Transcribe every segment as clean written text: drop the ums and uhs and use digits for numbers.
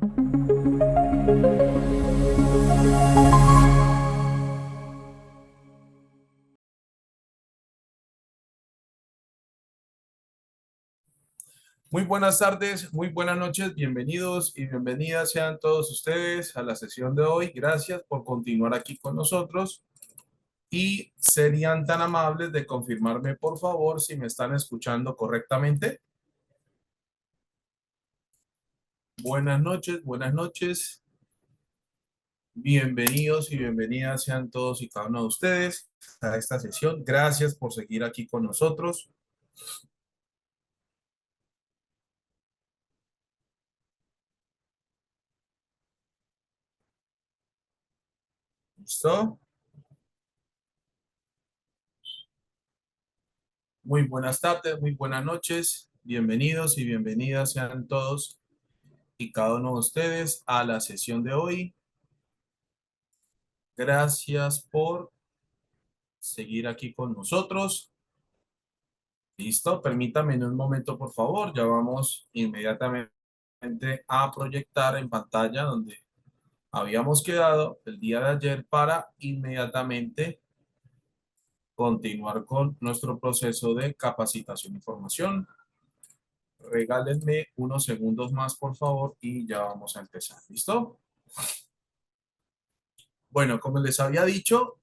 Muy buenas tardes, muy buenas noches, bienvenidos y bienvenidas sean todos ustedes a la sesión de hoy. Gracias por continuar aquí con nosotros y serían tan amables de confirmarme, por favor, si me están escuchando correctamente. Buenas noches, bienvenidos y bienvenidas sean todos y cada uno de ustedes a esta sesión. Gracias por seguir aquí con nosotros. ¿Listo? Muy buenas tardes, muy buenas noches, bienvenidos y bienvenidas sean todos y cada uno de ustedes a la sesión de hoy. Gracias por seguir aquí con nosotros. Listo, permítame en un momento, por favor. Ya vamos inmediatamente a proyectar en pantalla donde habíamos quedado el día de ayer para inmediatamente continuar con nuestro proceso de capacitación y formación. Regálenme unos segundos más, por favor, y ya vamos a empezar. ¿Listo? Bueno, como les había dicho,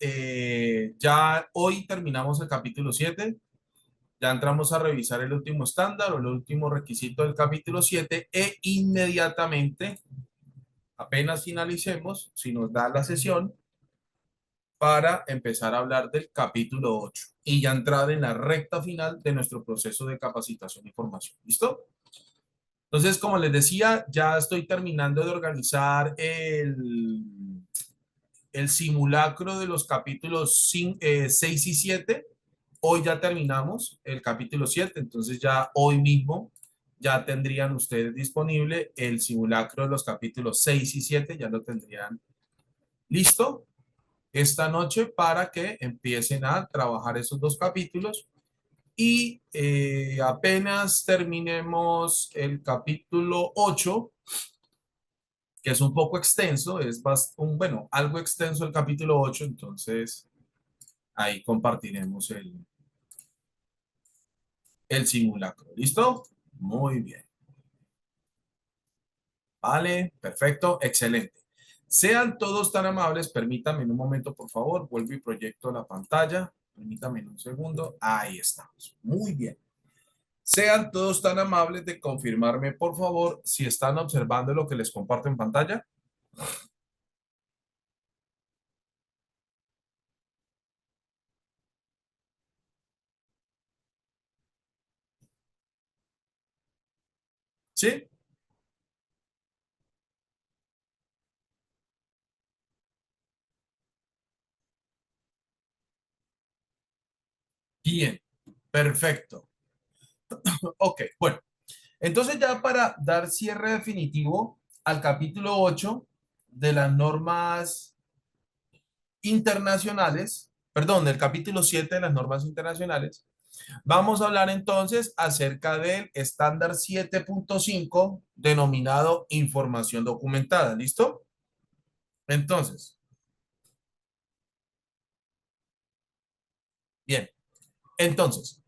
ya hoy terminamos el capítulo 7. Ya entramos a revisar el último estándar o el último requisito del capítulo 7 e inmediatamente, apenas finalicemos, si nos da la sesión, para empezar a hablar del capítulo 8 y ya entrar en la recta final de nuestro proceso de capacitación y formación. ¿Listo? Entonces, como les decía, ya estoy terminando de organizar el simulacro de los capítulos 6 y 7. Hoy ya terminamos el capítulo 7, entonces ya hoy mismo ya tendrían ustedes disponible el simulacro de los capítulos 6 y 7, ya lo tendrían listo esta noche para que empiecen a trabajar esos dos capítulos y apenas terminemos el capítulo 8, que es un poco extenso, bueno, algo extenso el capítulo 8, entonces ahí compartiremos el simulacro. ¿Listo? Muy bien. Vale, perfecto, excelente. Sean todos tan amables, permítanme en un momento, por favor, vuelvo y proyecto la pantalla. Permítanme en un segundo. Ahí estamos. Muy bien. Sean todos tan amables de confirmarme, por favor, si están observando lo que les comparto en pantalla. ¿Sí? Bien, perfecto. Ok, bueno. Entonces ya para dar cierre definitivo al capítulo 8 de las normas internacionales, perdón, del capítulo 7 de las normas internacionales, vamos a hablar entonces acerca del estándar 7.5 denominado información documentada. ¿Listo? Entonces, bien. Entonces,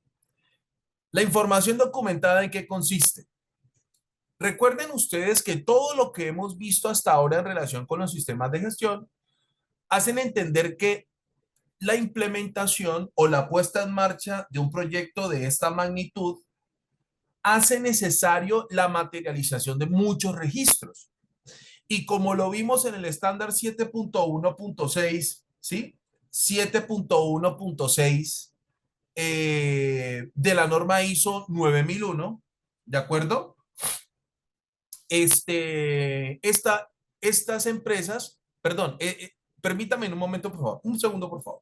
la información documentada, ¿en qué consiste? Recuerden ustedes que todo lo que hemos visto hasta ahora en relación con los sistemas de gestión hacen entender que la implementación o la puesta en marcha de un proyecto de esta magnitud hace necesario la materialización de muchos registros. Y como lo vimos en el estándar 7.1.6, ¿sí? 7.1.6 de la norma ISO 9001, ¿de acuerdo? Este, esta, estas empresas, perdón, permítame en un momento, por favor, un segundo, por favor.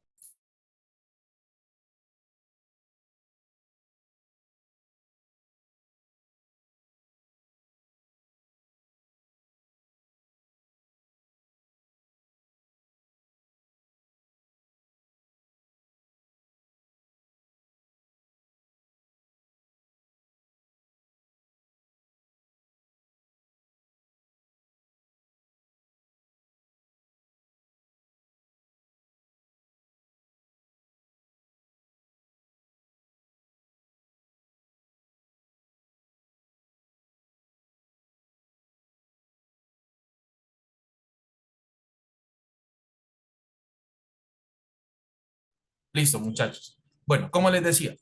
Listo, muchachos. Bueno, como les decía,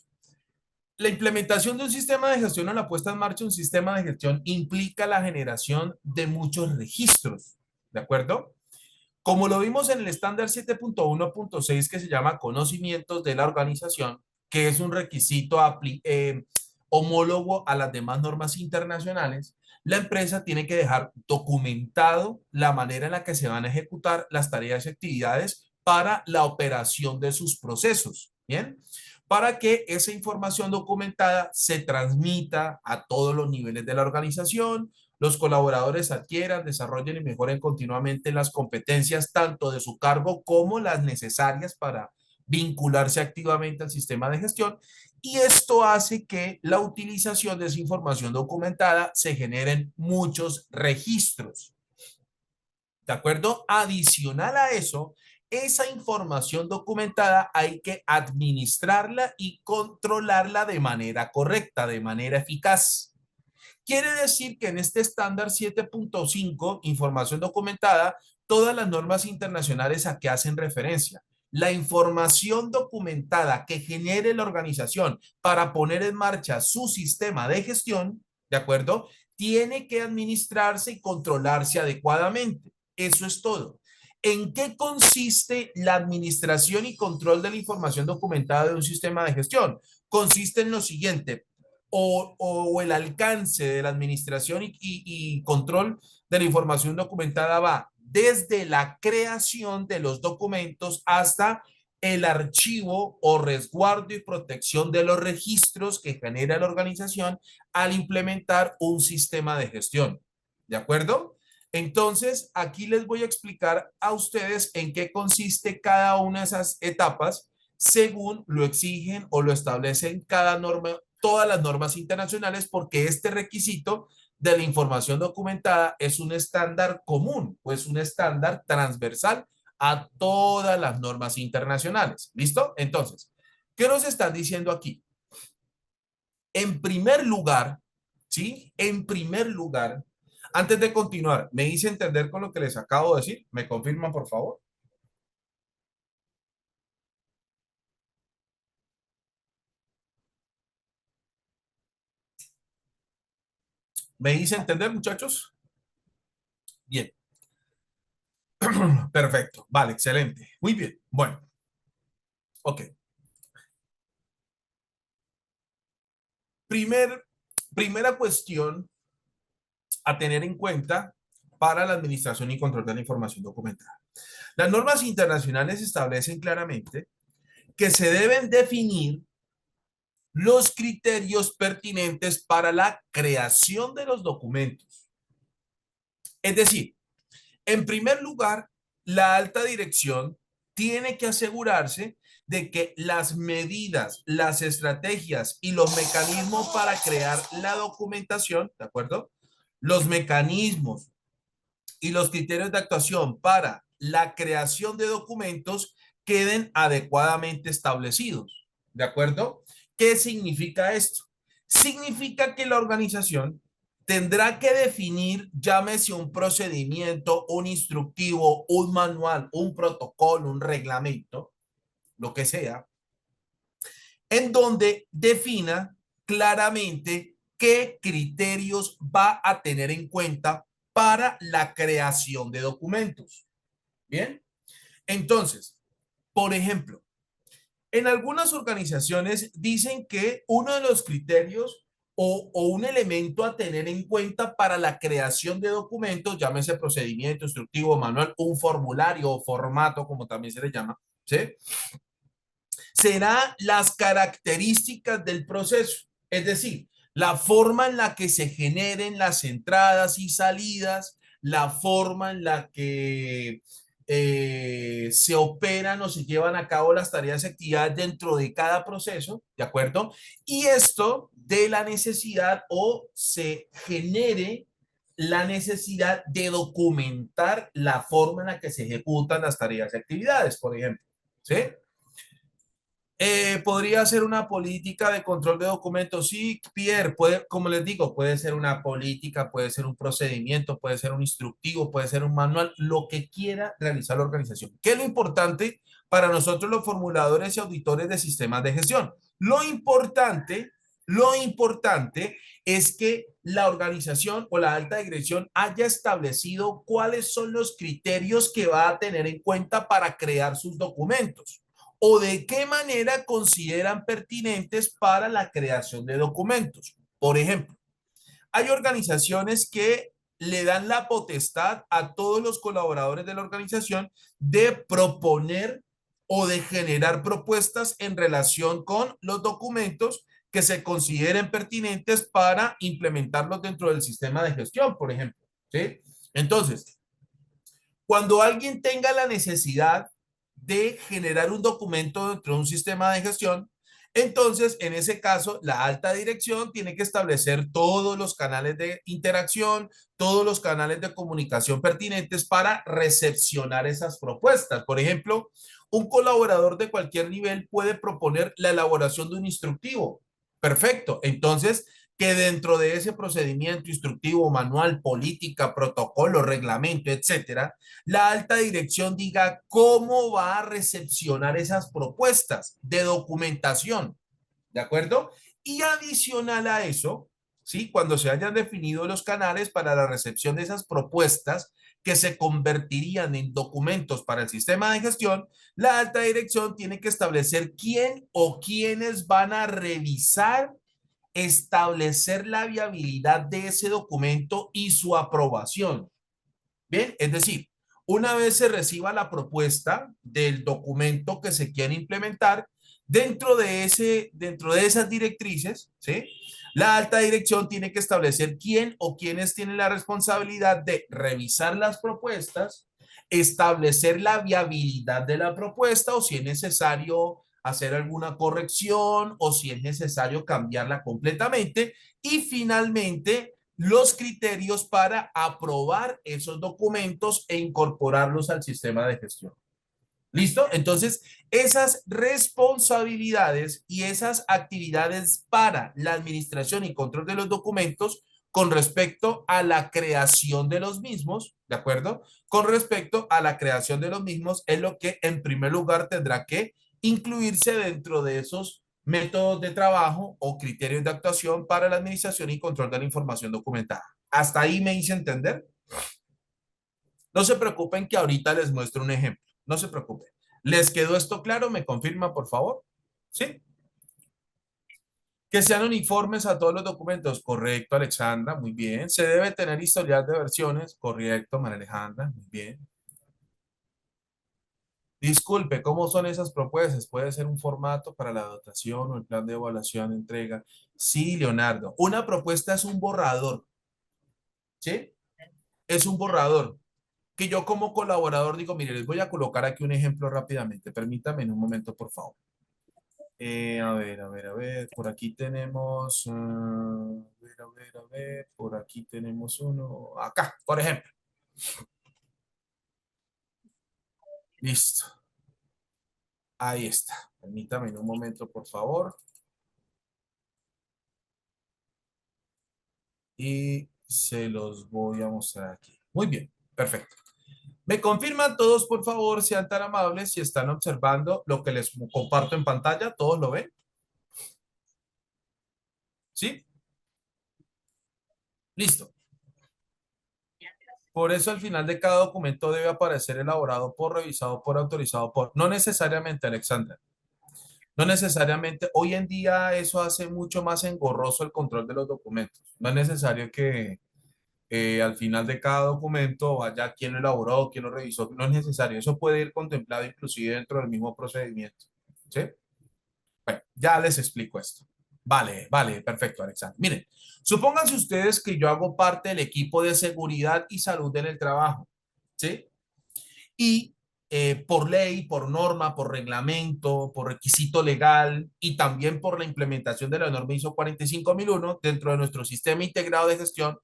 la implementación de un sistema de gestión o la puesta en marcha de un sistema de gestión implica la generación de muchos registros, ¿de acuerdo? Como lo vimos en el estándar 7.1.6 que se llama conocimientos de la organización, que es un requisito homólogo a las demás normas internacionales, la empresa tiene que dejar documentado la manera en la que se van a ejecutar las tareas y actividades para la operación de sus procesos. Bien, para que esa información documentada se transmita a todos los niveles de la organización, los colaboradores adquieran, desarrollen y mejoren continuamente las competencias tanto de su cargo como las necesarias para vincularse activamente al sistema de gestión. Y esto hace que la utilización de esa información documentada se generen muchos registros. ¿De acuerdo? Adicional a eso, esa información documentada hay que administrarla y controlarla de manera correcta, de manera eficaz. Quiere decir que en este estándar 7.5, información documentada, todas las normas internacionales a que hacen referencia. La información documentada que genere la organización para poner en marcha su sistema de gestión, ¿de acuerdo? Tiene que administrarse y controlarse adecuadamente. Eso es todo. ¿En qué consiste la administración y control de la información documentada de un sistema de gestión? Consiste en lo siguiente: o el alcance de la administración y control de la información documentada va desde la creación de los documentos hasta el archivo o resguardo y protección de los registros que genera la organización al implementar un sistema de gestión. ¿De acuerdo? Entonces, aquí les voy a explicar a ustedes en qué consiste cada una de esas etapas según lo exigen o lo establecen cada norma, todas las normas internacionales, porque este requisito de la información documentada es un estándar común o es un estándar transversal a todas las normas internacionales. ¿Listo? Entonces, ¿qué nos están diciendo aquí? En primer lugar, ¿sí? En primer lugar, antes de continuar, ¿me hice entender con lo que les acabo de decir? ¿Me confirman, por favor? ¿Me hice entender, muchachos? Bien, perfecto. Vale, excelente. Muy bien. Bueno, ok. Primer, primera cuestión a tener en cuenta para la administración y control de la información documentada. Las normas internacionales establecen claramente que se deben definir los criterios pertinentes para la creación de los documentos. Es decir, en primer lugar, la alta dirección tiene que asegurarse de que las medidas, las estrategias y los mecanismos para crear la documentación, ¿de acuerdo? Los mecanismos y los criterios de actuación para la creación de documentos queden adecuadamente establecidos. ¿De acuerdo? ¿Qué significa esto? Significa que la organización tendrá que definir, llámese un procedimiento, un instructivo, un manual, un protocolo, un reglamento, lo que sea, en donde defina claramente qué criterios va a tener en cuenta para la creación de documentos. Bien, entonces, por ejemplo, en algunas organizaciones dicen que uno de los criterios o un elemento a tener en cuenta para la creación de documentos, llámese procedimiento, instructivo, manual, un formulario o formato, como también se le llama, ¿sí? Será las características del proceso, es decir, la forma en la que se generen las entradas y salidas, la forma en la que se operan o se llevan a cabo las tareas y actividades dentro de cada proceso, ¿de acuerdo? Y esto de la necesidad o se genere la necesidad de documentar la forma en la que se ejecutan las tareas y actividades, por ejemplo, ¿sí? Podría ser una política de control de documentos. Sí, Pierre, puede, como les digo, puede ser una política, puede ser un procedimiento, puede ser un instructivo, puede ser un manual, lo que quiera realizar la organización. ¿Qué es lo importante para nosotros los formuladores y auditores de sistemas de gestión? Lo importante es que la organización o la alta dirección haya establecido cuáles son los criterios que va a tener en cuenta para crear sus documentos o de qué manera consideran pertinentes para la creación de documentos. Por ejemplo, hay organizaciones que le dan la potestad a todos los colaboradores de la organización de proponer o de generar propuestas en relación con los documentos que se consideren pertinentes para implementarlos dentro del sistema de gestión, por ejemplo. ¿Sí? Entonces, cuando alguien tenga la necesidad de generar un documento dentro de un sistema de gestión, entonces, en ese caso, la alta dirección tiene que establecer todos los canales de interacción, todos los canales de comunicación pertinentes para recepcionar esas propuestas. Por ejemplo, un colaborador de cualquier nivel puede proponer la elaboración de un instructivo. Perfecto. Entonces, que dentro de ese procedimiento instructivo, manual, política, protocolo, reglamento, etcétera, la alta dirección diga cómo va a recepcionar esas propuestas de documentación, ¿de acuerdo? Y adicional a eso, ¿sí? Cuando se hayan definido los canales para la recepción de esas propuestas que se convertirían en documentos para el sistema de gestión, la alta dirección tiene que establecer quién o quiénes van a revisar, establecer la viabilidad de ese documento y su aprobación. Bien, es decir, una vez se reciba la propuesta del documento que se quiere implementar, dentro de esas directrices, ¿sí? La alta dirección tiene que establecer quién o quiénes tienen la responsabilidad de revisar las propuestas, establecer la viabilidad de la propuesta o si es necesario hacer alguna corrección o si es necesario cambiarla completamente y finalmente los criterios para aprobar esos documentos e incorporarlos al sistema de gestión. ¿Listo? Entonces, esas responsabilidades y esas actividades para la administración y control de los documentos con respecto a la creación de los mismos, ¿de acuerdo? Con respecto a la creación de los mismos es lo que en primer lugar tendrá que incluirse dentro de esos métodos de trabajo o criterios de actuación para la administración y control de la información documentada. ¿Hasta ahí me hice entender? No se preocupen que ahorita les muestro un ejemplo. No se preocupen. ¿Les quedó esto claro? ¿Me confirma, por favor? ¿Sí? Que sean uniformes a todos los documentos. Correcto, Alexandra. Muy bien. Se debe tener historial de versiones. Correcto, María Alejandra. Muy bien. Disculpe, ¿cómo son esas propuestas? ¿Puede ser un formato para la dotación o el plan de evaluación, entrega? Sí, Leonardo. Una propuesta es un borrador. ¿Sí? Es un borrador que yo como colaborador digo, mire, les voy a colocar aquí un ejemplo rápidamente. Permítame en un momento, por favor. A ver, por aquí tenemos, a ver, por aquí tenemos uno, acá, por ejemplo. Listo, ahí está. Permítame en un momento, por favor. Y se los voy a mostrar aquí. Muy bien, perfecto. Me confirman todos, por favor, sean tan amables si están observando lo que les comparto en pantalla. ¿Todos lo ven? ¿Sí? Listo. Por eso al final de cada documento debe aparecer elaborado por, revisado por, autorizado por. No necesariamente, Alexandra. No necesariamente. Hoy en día eso hace mucho más engorroso el control de los documentos. No es necesario que al final de cada documento vaya quién lo elaboró, quién lo revisó. No es necesario. Eso puede ir contemplado inclusive dentro del mismo procedimiento. ¿Sí? Bueno, ya les explico esto. Vale, vale, perfecto, Alexandra. Miren, supónganse ustedes que yo hago parte del equipo de seguridad y salud en el trabajo. ¿Sí? Y por ley, por norma, por reglamento, por requisito legal y también por la implementación de la norma ISO 45001 dentro de nuestro sistema integrado de gestión,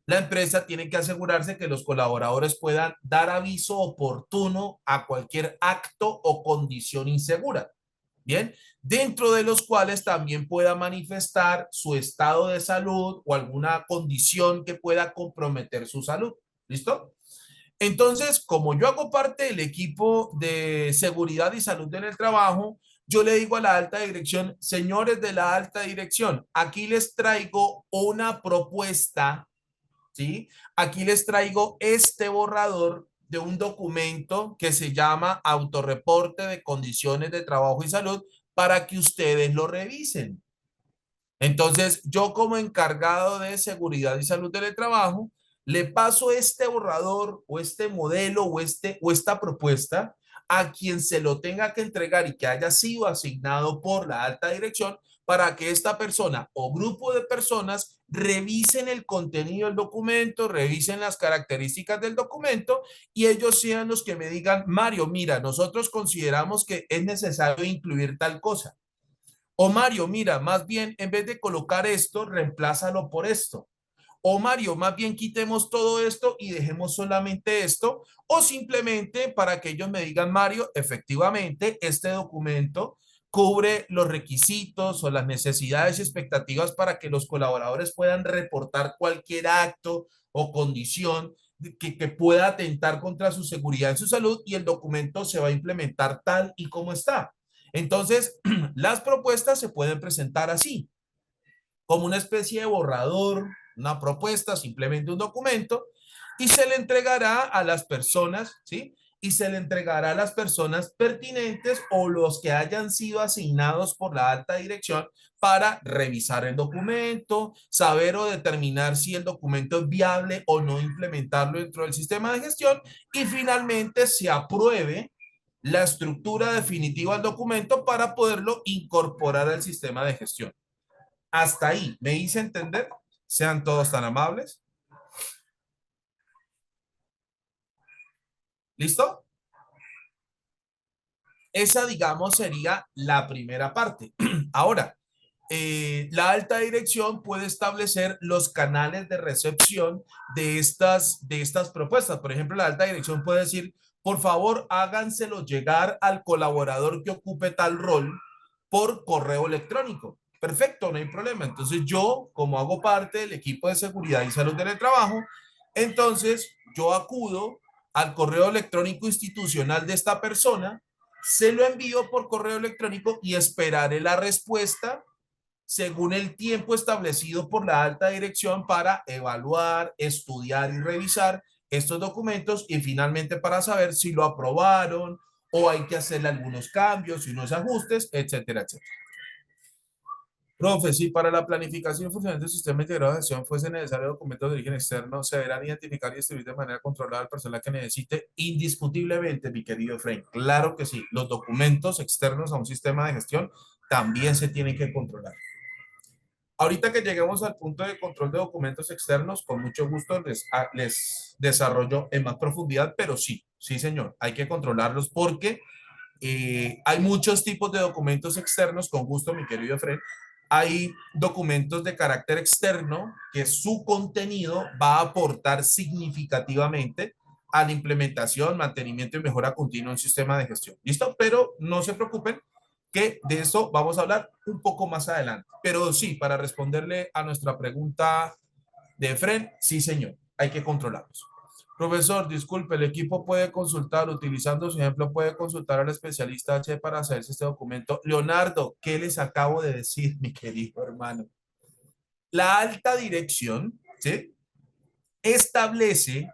la empresa tiene que asegurarse que los colaboradores puedan dar aviso oportuno a cualquier acto o condición insegura. Bien, dentro de los cuales también pueda manifestar su estado de salud o alguna condición que pueda comprometer su salud. ¿Listo? Entonces, como yo hago parte del equipo de seguridad y salud en el trabajo, yo le digo a la alta dirección, señores de la alta dirección, aquí les traigo una propuesta, ¿sí? Aquí les traigo este borrador de un documento que se llama Autorreporte de Condiciones de Trabajo y Salud para que ustedes lo revisen. Entonces, yo como encargado de seguridad y salud del trabajo, le paso este borrador o este modelo o esta propuesta a quien se lo tenga que entregar y que haya sido asignado por la alta dirección para que esta persona o grupo de personas revisen el contenido del documento, revisen las características del documento y ellos sean los que me digan, Mario, mira, nosotros consideramos que es necesario incluir tal cosa. O Mario, mira, más bien en vez de colocar esto, reemplázalo por esto. O Mario, más bien quitemos todo esto y dejemos solamente esto. O simplemente para que ellos me digan, Mario, efectivamente, este documento cubre los requisitos o las necesidades y expectativas para que los colaboradores puedan reportar cualquier acto o condición que pueda atentar contra su seguridad y su salud y el documento se va a implementar tal y como está. Entonces, las propuestas se pueden presentar así, como una especie de borrador, una propuesta, simplemente un documento, y se le entregará a las personas, ¿sí? Y se le entregará a las personas pertinentes o los que hayan sido asignados por la alta dirección para revisar el documento, saber o determinar si el documento es viable o no implementarlo dentro del sistema de gestión y finalmente se apruebe la estructura definitiva del documento para poderlo incorporar al sistema de gestión. Hasta ahí, ¿me hice entender? Sean todos tan amables. ¿Listo? Esa, digamos, sería la primera parte. Ahora, la alta dirección puede establecer los canales de recepción de estas propuestas. Por ejemplo, la alta dirección puede decir, por favor, háganselo llegar al colaborador que ocupe tal rol por correo electrónico. Perfecto, no hay problema. Entonces yo, como hago parte del equipo de seguridad y salud del trabajo, entonces yo acudo al correo electrónico institucional de esta persona, se lo envío por correo electrónico y esperaré la respuesta según el tiempo establecido por la alta dirección para evaluar, estudiar y revisar estos documentos y finalmente para saber si lo aprobaron o hay que hacerle algunos cambios y unos ajustes, etcétera, etcétera. Profe, si para la planificación y funcionamiento del sistema integrado de gestión fuese necesario documentos de origen externo, se deberán identificar y distribuir de manera controlada al personal que necesite indiscutiblemente, mi querido Frank. Claro que sí, los documentos externos a un sistema de gestión también se tienen que controlar. Ahorita que lleguemos al punto de control de documentos externos, con mucho gusto les desarrollo en más profundidad, pero sí, sí, señor, hay que controlarlos porque hay muchos tipos de documentos externos, con gusto, mi querido Fred. Hay documentos de carácter externo que su contenido va a aportar significativamente a la implementación, mantenimiento y mejora continua en un sistema de gestión. ¿Listo? Pero no se preocupen que de eso vamos a hablar un poco más adelante. Pero sí, para responderle a nuestra pregunta de Fred, sí, señor, hay que controlarlos. Profesor, disculpe, el equipo puede consultar, utilizando su ejemplo, puede consultar al especialista H para hacer este documento. Leonardo, ¿qué les acabo de decir, mi querido hermano? La alta dirección, ¿sí? Establece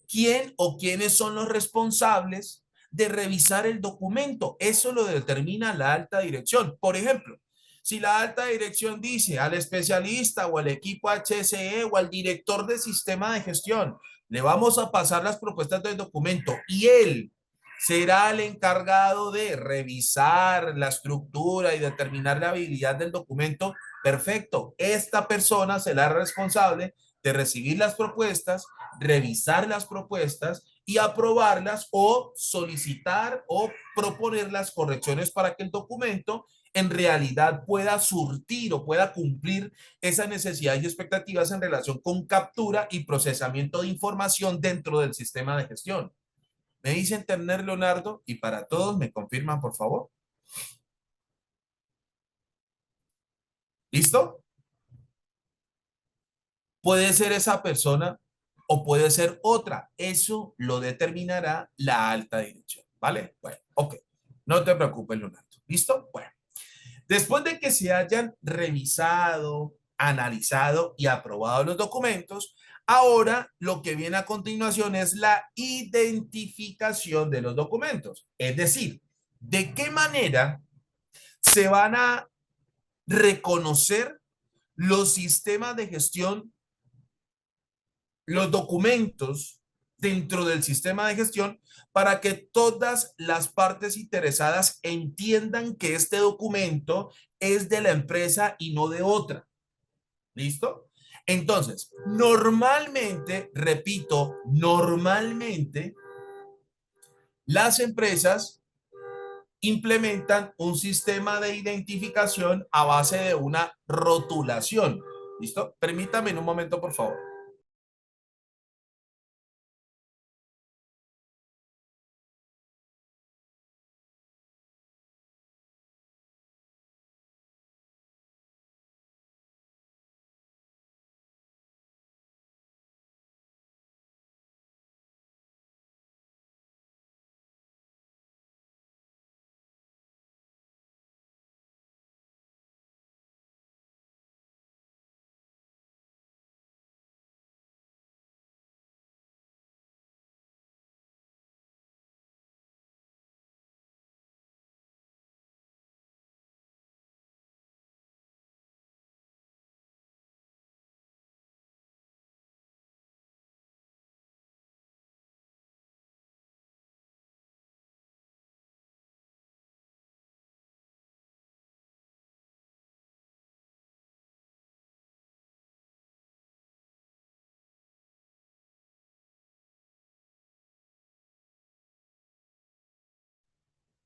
quién o quiénes son los responsables de revisar el documento. Eso lo determina la alta dirección. Por ejemplo, si la alta dirección dice al especialista o al equipo HSE o al director de sistema de gestión, le vamos a pasar las propuestas del documento y él será el encargado de revisar la estructura y determinar la habilidad del documento. Perfecto. Esta persona será responsable de recibir las propuestas, revisar las propuestas y aprobarlas o solicitar o proponer las correcciones para que el documento en realidad pueda surtir o pueda cumplir esas necesidades y expectativas en relación con captura y procesamiento de información dentro del sistema de gestión. Me dice entender, Leonardo, y para todos me confirman, por favor. ¿Listo? Puede ser esa persona o puede ser otra. Eso lo determinará la alta dirección, ¿vale? Bueno, ok. No te preocupes, Leonardo. ¿Listo? Bueno. Después de que se hayan revisado, analizado y aprobado los documentos, ahora lo que viene a continuación es la identificación de los documentos. Es decir, de qué manera se van a reconocer los sistemas de gestión, los documentos dentro del sistema de gestión para que todas las partes interesadas entiendan que este documento es de la empresa y no de otra. ¿Listo? Entonces, normalmente, repito, normalmente las empresas implementan un sistema de identificación a base de una rotulación. ¿Listo? Permítame en un momento, por favor.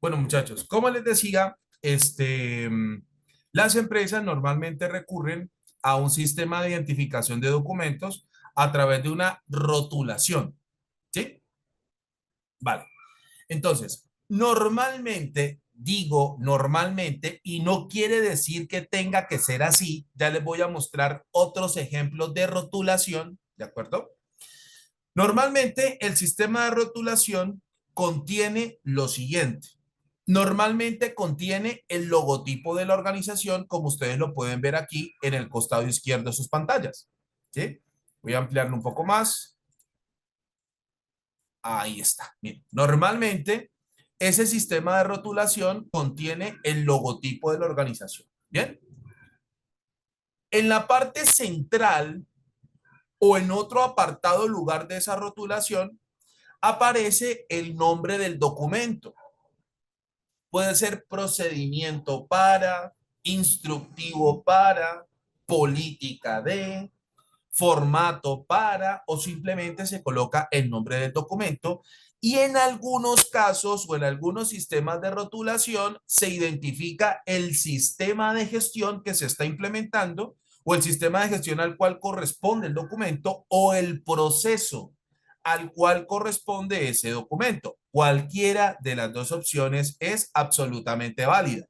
Bueno, muchachos, como les decía, las empresas normalmente recurren a un sistema de identificación de documentos a través de una rotulación. ¿Sí? Vale. Entonces, normalmente, digo normalmente, y no quiere decir que tenga que ser así. Ya les voy a mostrar otros ejemplos de rotulación, ¿de acuerdo? Normalmente, el sistema de rotulación contiene lo siguiente. Normalmente contiene el logotipo de la organización, como ustedes lo pueden ver aquí en el costado izquierdo de sus pantallas. ¿Sí? Voy a ampliarlo un poco más. Ahí está. Bien. Normalmente, ese sistema de rotulación contiene el logotipo de la organización. Bien. En la parte central o en otro apartado lugar de esa rotulación aparece el nombre del documento. Puede ser procedimiento para, instructivo para, política de, formato para o simplemente se coloca el nombre del documento y en algunos casos o en algunos sistemas de rotulación se identifica el sistema de gestión que se está implementando o el sistema de gestión al cual corresponde el documento o el proceso al cual corresponde ese documento. Cualquiera de las dos opciones es absolutamente válida.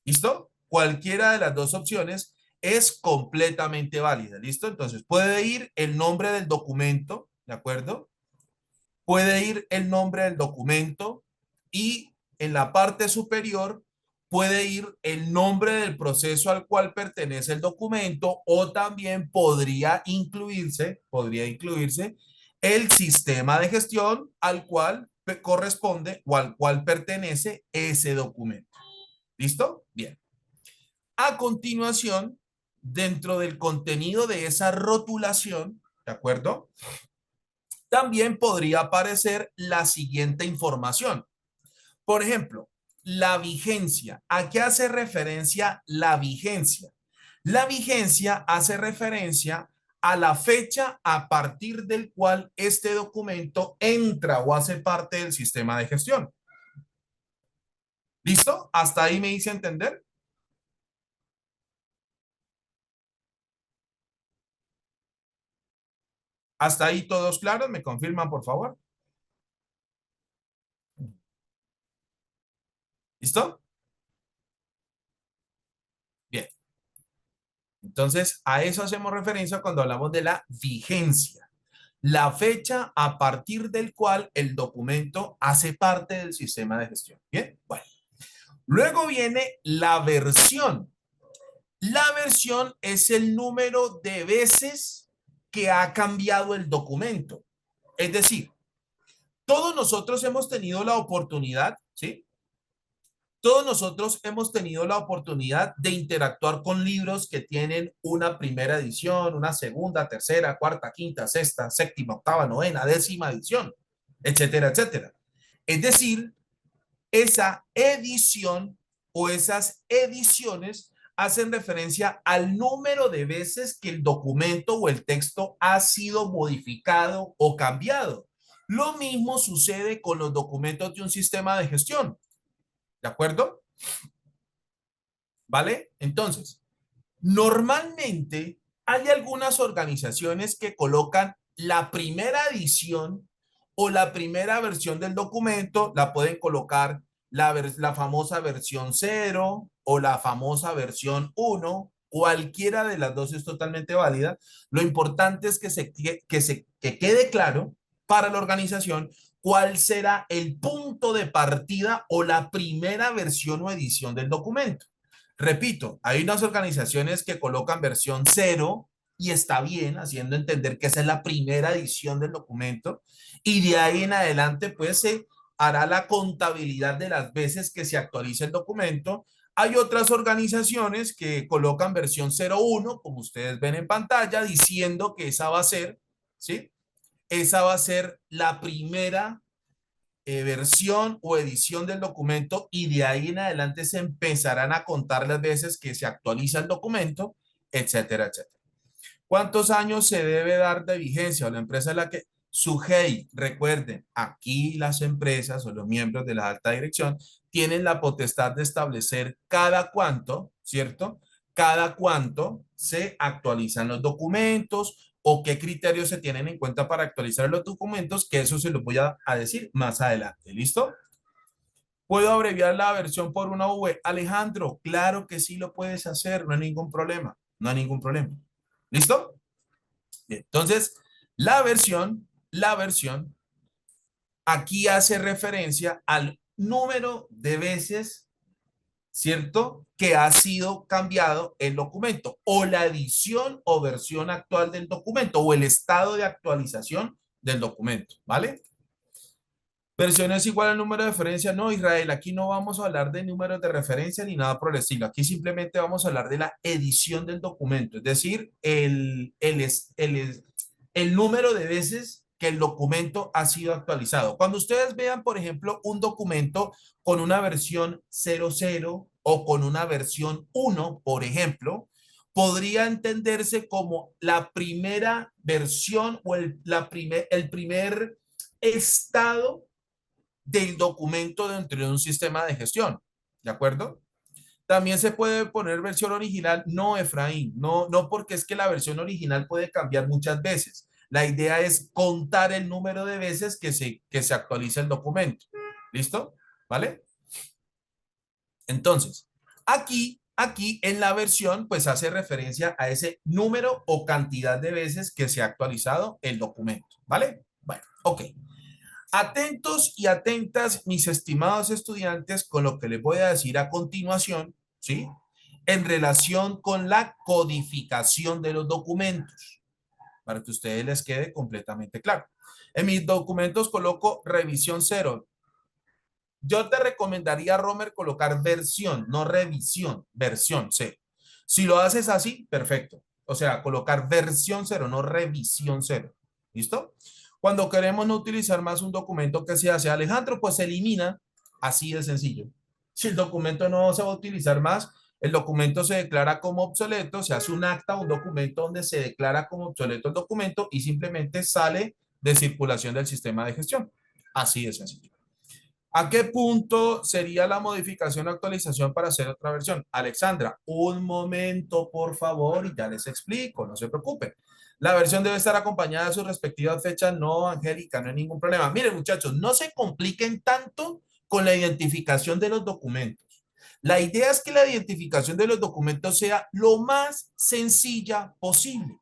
¿Listo? Cualquiera de las dos opciones es completamente válida. ¿Listo? Entonces puede ir el nombre del documento, ¿de acuerdo? Puede ir el nombre del documento y en la parte superior puede ir el nombre del proceso al cual pertenece el documento o también podría incluirse el sistema de gestión al cual corresponde o al cual pertenece ese documento. ¿Listo? Bien. A continuación, dentro del contenido de esa rotulación, ¿de acuerdo? También podría aparecer la siguiente información. Por ejemplo, la vigencia. ¿A qué hace referencia la vigencia? La vigencia hace referencia a la fecha a partir del cual este documento entra o hace parte del sistema de gestión. ¿Listo? ¿Hasta ahí me hice entender? ¿Hasta ahí todos claros? ¿Me confirman, por favor? ¿Listo? Bien. Entonces, a eso hacemos referencia cuando hablamos de la vigencia. La fecha a partir del cual el documento hace parte del sistema de gestión. Bien, bueno. Luego viene la versión. La versión es el número de veces que ha cambiado el documento. Es decir, todos nosotros hemos tenido la oportunidad, ¿sí? Todos nosotros hemos tenido la oportunidad de interactuar con libros que tienen una primera edición, una segunda, tercera, cuarta, quinta, sexta, séptima, octava, novena, décima edición, etcétera, etcétera. Es decir, esa edición o esas ediciones hacen referencia al número de veces que el documento o el texto ha sido modificado o cambiado. Lo mismo sucede con los documentos de un sistema de gestión. ¿De acuerdo? ¿Vale? Entonces, normalmente hay algunas organizaciones que colocan la primera edición o la primera versión del documento, la pueden colocar la famosa versión 0 o la famosa versión 1, cualquiera de las dos es totalmente válida. Lo importante es que quede claro para la organización cuál será el punto de partida o la primera versión o edición del documento. Repito, hay unas organizaciones que colocan versión 0 y está bien, haciendo entender que esa es la primera edición del documento y de ahí en adelante pues se hará la contabilidad de las veces que se actualiza el documento. Hay otras organizaciones que colocan versión 01, como ustedes ven en pantalla, diciendo que esa va a ser, ¿sí? Esa va a ser la primera versión o edición del documento y de ahí en adelante se empezarán a contar las veces que se actualiza el documento, etcétera, etcétera. ¿Cuántos años se debe dar de vigencia o la empresa en la que SUGEI? Recuerden, aquí las empresas o los miembros de la alta dirección tienen la potestad de establecer cada cuánto, ¿cierto? Cada cuánto se actualizan los documentos o qué criterios se tienen en cuenta para actualizar los documentos, que eso se los voy a decir más adelante. ¿Listo? ¿Puedo abreviar la versión por una V? Alejandro, claro que sí lo puedes hacer, no hay ningún problema, no hay ningún problema. ¿Listo? Bien, entonces, la versión aquí hace referencia al número de veces, ¿cierto? Que ha sido cambiado el documento o la edición o versión actual del documento o el estado de actualización del documento, ¿vale? Versión es igual al número de referencia. No, Israel, aquí no vamos a hablar de números de referencia ni nada por el estilo. Aquí simplemente vamos a hablar de la edición del documento, es decir, el número de veces que el documento ha sido actualizado. Cuando ustedes vean, por ejemplo, un documento con una versión 00 o con una versión 1, por ejemplo, podría entenderse como la primera versión o el primer estado del documento dentro de un sistema de gestión. ¿De acuerdo? También se puede poner versión original, no, Efraín, no, no porque es que la versión original puede cambiar muchas veces. La idea es contar el número de veces que se actualiza el documento. ¿Listo? ¿Vale? Entonces, aquí en la versión, pues hace referencia a ese número o cantidad de veces que se ha actualizado el documento. ¿Vale? Bueno, ok. Atentos y atentas, mis estimados estudiantes, con lo que les voy a decir a continuación, ¿sí? En relación con la codificación de los documentos, para que a ustedes les quede completamente claro. En mis documentos coloco revisión 0. Yo te recomendaría, Romer, colocar versión, no revisión, versión 0. Si lo haces así, perfecto. O sea, colocar versión 0, no revisión 0. ¿Listo? Cuando queremos no utilizar más un documento que se hace, Alejandro, pues se elimina, así de sencillo. Si el documento no se va a utilizar más, el documento se declara como obsoleto, se hace un acta, un documento donde se declara como obsoleto el documento y simplemente sale de circulación del sistema de gestión. Así de sencillo. ¿A qué punto sería la modificación o actualización para hacer otra versión? Alexandra, un momento, por favor, y ya les explico, no se preocupen. La versión debe estar acompañada de sus respectivas fechas. No, Angélica, no hay ningún problema. Miren, muchachos, no se compliquen tanto con la identificación de los documentos. La idea es que la identificación de los documentos sea lo más sencilla posible.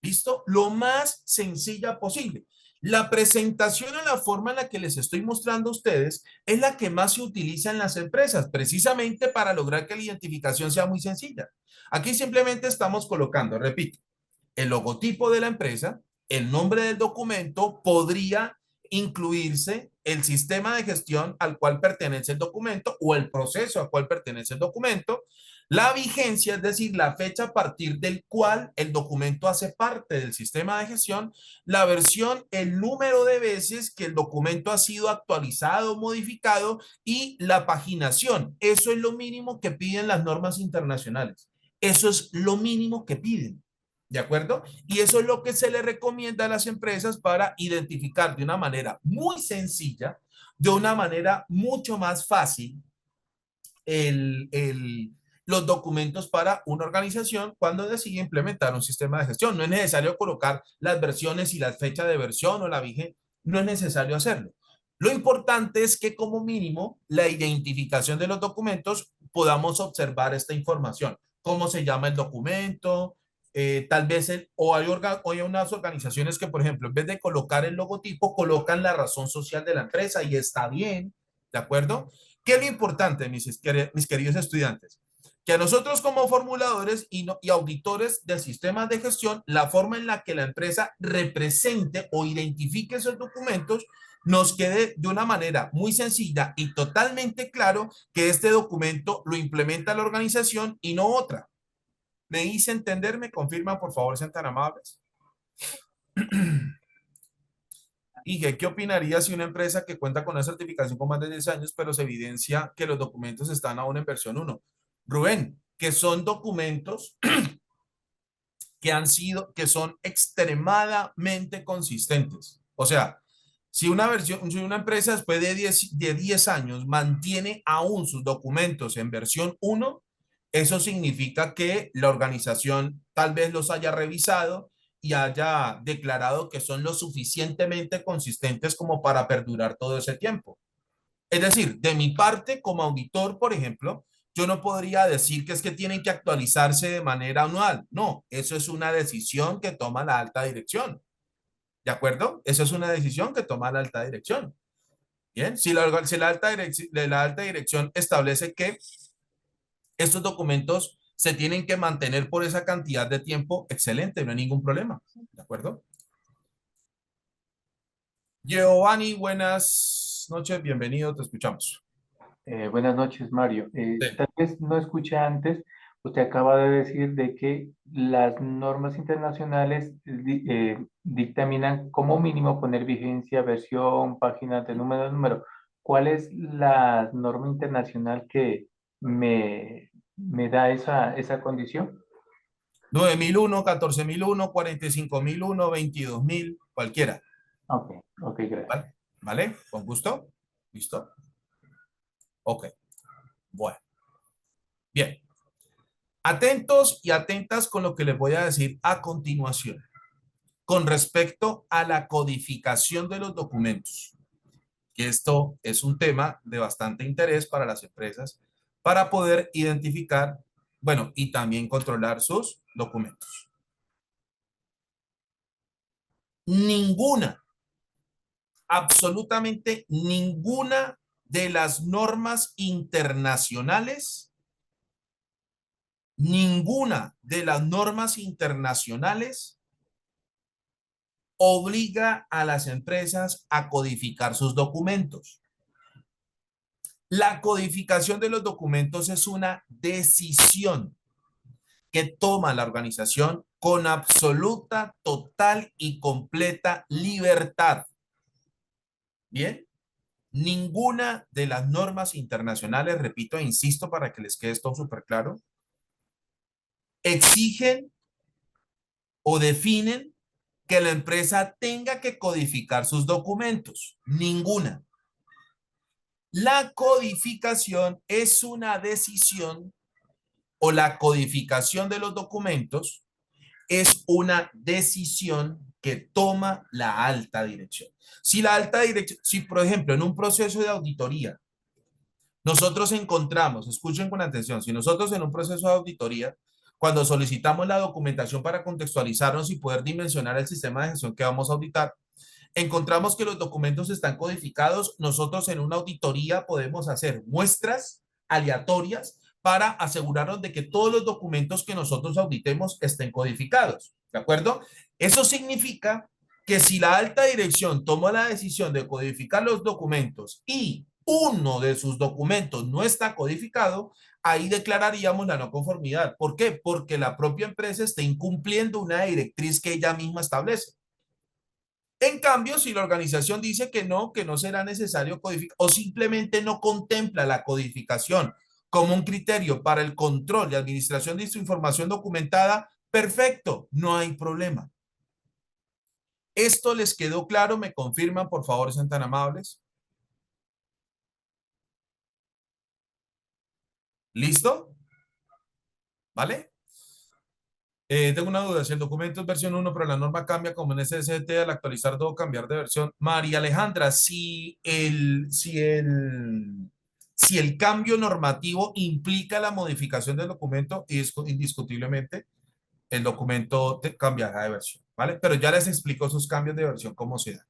¿Listo? Lo más sencilla posible. La presentación o la forma en la que les estoy mostrando a ustedes es la que más se utiliza en las empresas, precisamente para lograr que la identificación sea muy sencilla. Aquí simplemente estamos colocando, repito, el logotipo de la empresa, el nombre del documento, podría incluirse el sistema de gestión al cual pertenece el documento o el proceso al cual pertenece el documento, la vigencia, es decir, la fecha a partir del cual el documento hace parte del sistema de gestión, la versión, el número de veces que el documento ha sido actualizado o modificado y la paginación. Eso es lo mínimo que piden las normas internacionales. Eso es lo mínimo que piden. ¿De acuerdo? Y eso es lo que se le recomienda a las empresas para identificar de una manera muy sencilla, de una manera mucho más fácil, el, el, los documentos para una organización cuando decide implementar un sistema de gestión. No es necesario colocar las versiones y la fecha de versión o la vigencia, no es necesario hacerlo. Lo importante es que como mínimo la identificación de los documentos podamos observar esta información. ¿Cómo se llama el documento? Tal vez o hay unas organizaciones que, por ejemplo, en vez de colocar el logotipo, colocan la razón social de la empresa y está bien, ¿de acuerdo? ¿Qué es lo importante, mis queridos estudiantes? Que a nosotros como formuladores y auditores de sistemas de gestión, la forma en la que la empresa represente o identifique esos documentos nos quede de una manera muy sencilla y totalmente claro que este documento lo implementa la organización y no otra. ¿Me hice entender? ¿Me confirman, por favor, sean tan amables? ¿Y qué opinaría si una empresa que cuenta con una certificación con más de 10 años, pero se evidencia que los documentos están aún en versión uno? Rubén, que son documentos que son extremadamente consistentes. O sea, si una empresa después de 10 años mantiene aún sus documentos en versión uno, eso significa que la organización tal vez los haya revisado y haya declarado que son lo suficientemente consistentes como para perdurar todo ese tiempo. Es decir, de mi parte, como auditor, por ejemplo, yo no podría decir que es que tienen que actualizarse de manera anual. No, eso es una decisión que toma la alta dirección. ¿De acuerdo? Eso es una decisión que toma la alta dirección. Bien, si la alta dirección establece que estos documentos se tienen que mantener por esa cantidad de tiempo, excelente, no hay ningún problema. ¿De acuerdo? Giovanni, buenas noches, bienvenido, te escuchamos. Buenas noches, Mario. Sí. Tal vez no escuché antes, usted acaba de decir de que las normas internacionales dictaminan como mínimo poner vigencia, versión, página de número. ¿Cuál es la norma internacional que me da esa condición? 9001, 14001, 45001, 22000, cualquiera. Ok, ok, gracias. ¿Vale? ¿Vale? ¿Con gusto? ¿Listo? Ok. Bueno. Bien. Atentos y atentas con lo que les voy a decir a continuación con respecto a la codificación de los documentos, que esto es un tema de bastante interés para las empresas para poder identificar, bueno, y también controlar sus documentos. Ninguna, absolutamente ninguna de las normas internacionales, ninguna de las normas internacionales obliga a las empresas a codificar sus documentos. La codificación de los documentos es una decisión que toma la organización con absoluta, total y completa libertad. Bien, ninguna de las normas internacionales, repito e insisto para que les quede esto súper claro, exigen o definen que la empresa tenga que codificar sus documentos. Ninguna. La codificación es una decisión o la codificación de los documentos es una decisión que toma la alta dirección. Si la alta dirección, si por ejemplo en un proceso de auditoría Nosotros encontramos, escuchen con atención, si nosotros en un proceso de auditoría, cuando solicitamos la documentación para contextualizarnos y poder dimensionar el sistema de gestión que vamos a auditar, encontramos que los documentos están codificados, nosotros en una auditoría podemos hacer muestras aleatorias para asegurarnos de que todos los documentos que nosotros auditemos estén codificados. ¿De acuerdo? Eso significa que si la alta dirección tomó la decisión de codificar los documentos y uno de sus documentos no está codificado, ahí declararíamos la no conformidad. ¿Por qué? Porque la propia empresa está incumpliendo una directriz que ella misma establece. En cambio, si la organización dice que no será necesario codificar o simplemente no contempla la codificación como un criterio para el control y administración de su información documentada, perfecto, no hay problema. ¿Esto les quedó claro? ¿Me confirman, por favor, sean tan amables? ¿Listo? ¿Vale? Tengo una duda, si el documento es versión uno, pero la norma cambia como en SST, al actualizar debo cambiar de versión. María Alejandra, si el cambio normativo implica la modificación del documento, indiscutiblemente el documento cambiará de versión, ¿vale? Pero ya les explico esos cambios de versión, cómo se dan.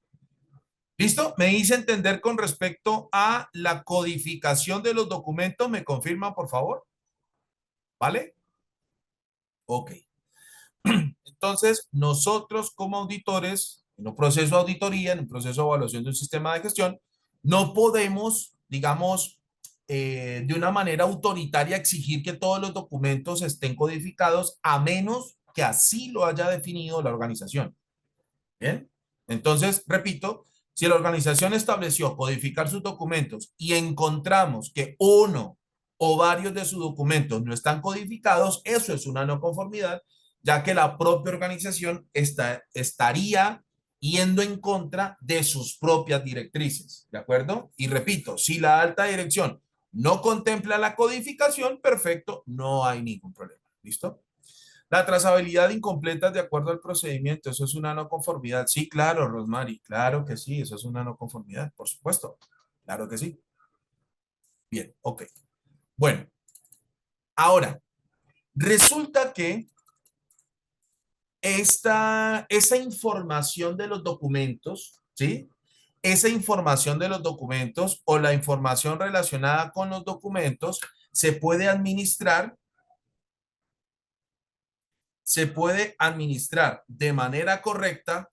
¿Listo? Me hice entender con respecto a la codificación de los documentos. ¿Me confirman, por favor? ¿Vale? Ok. Entonces, nosotros como auditores, en un proceso de auditoría, en un proceso de evaluación de un sistema de gestión, no podemos, digamos, de una manera autoritaria exigir que todos los documentos estén codificados a menos que así lo haya definido la organización. ¿Bien? Entonces, repito, si la organización estableció codificar sus documentos y encontramos que uno o varios de sus documentos no están codificados, eso es una no conformidad, ya que la propia organización estaría yendo en contra de sus propias directrices, ¿de acuerdo? Y repito, si la alta dirección no contempla la codificación, perfecto, no hay ningún problema. ¿Listo? La trazabilidad incompleta de acuerdo al procedimiento, eso es una no conformidad. Sí, claro, Rosmary, claro que sí, eso es una no conformidad, por supuesto. Claro que sí. Bien, ok. Bueno, ahora, resulta que esa información de los documentos, ¿sí? Esa información de los documentos o la información relacionada con los documentos se puede administrar de manera correcta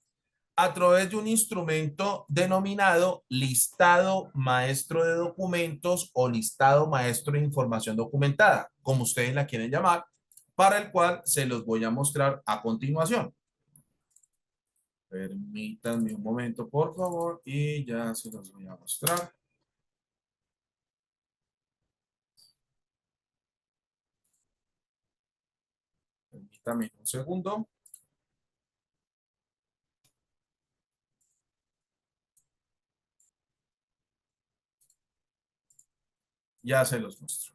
a través de un instrumento denominado listado maestro de documentos o listado maestro de información documentada, como ustedes la quieren llamar, para el cual se los voy a mostrar a continuación. Permítanme un momento, por favor, y ya se los voy a mostrar. Permítanme un segundo. Ya se los muestro.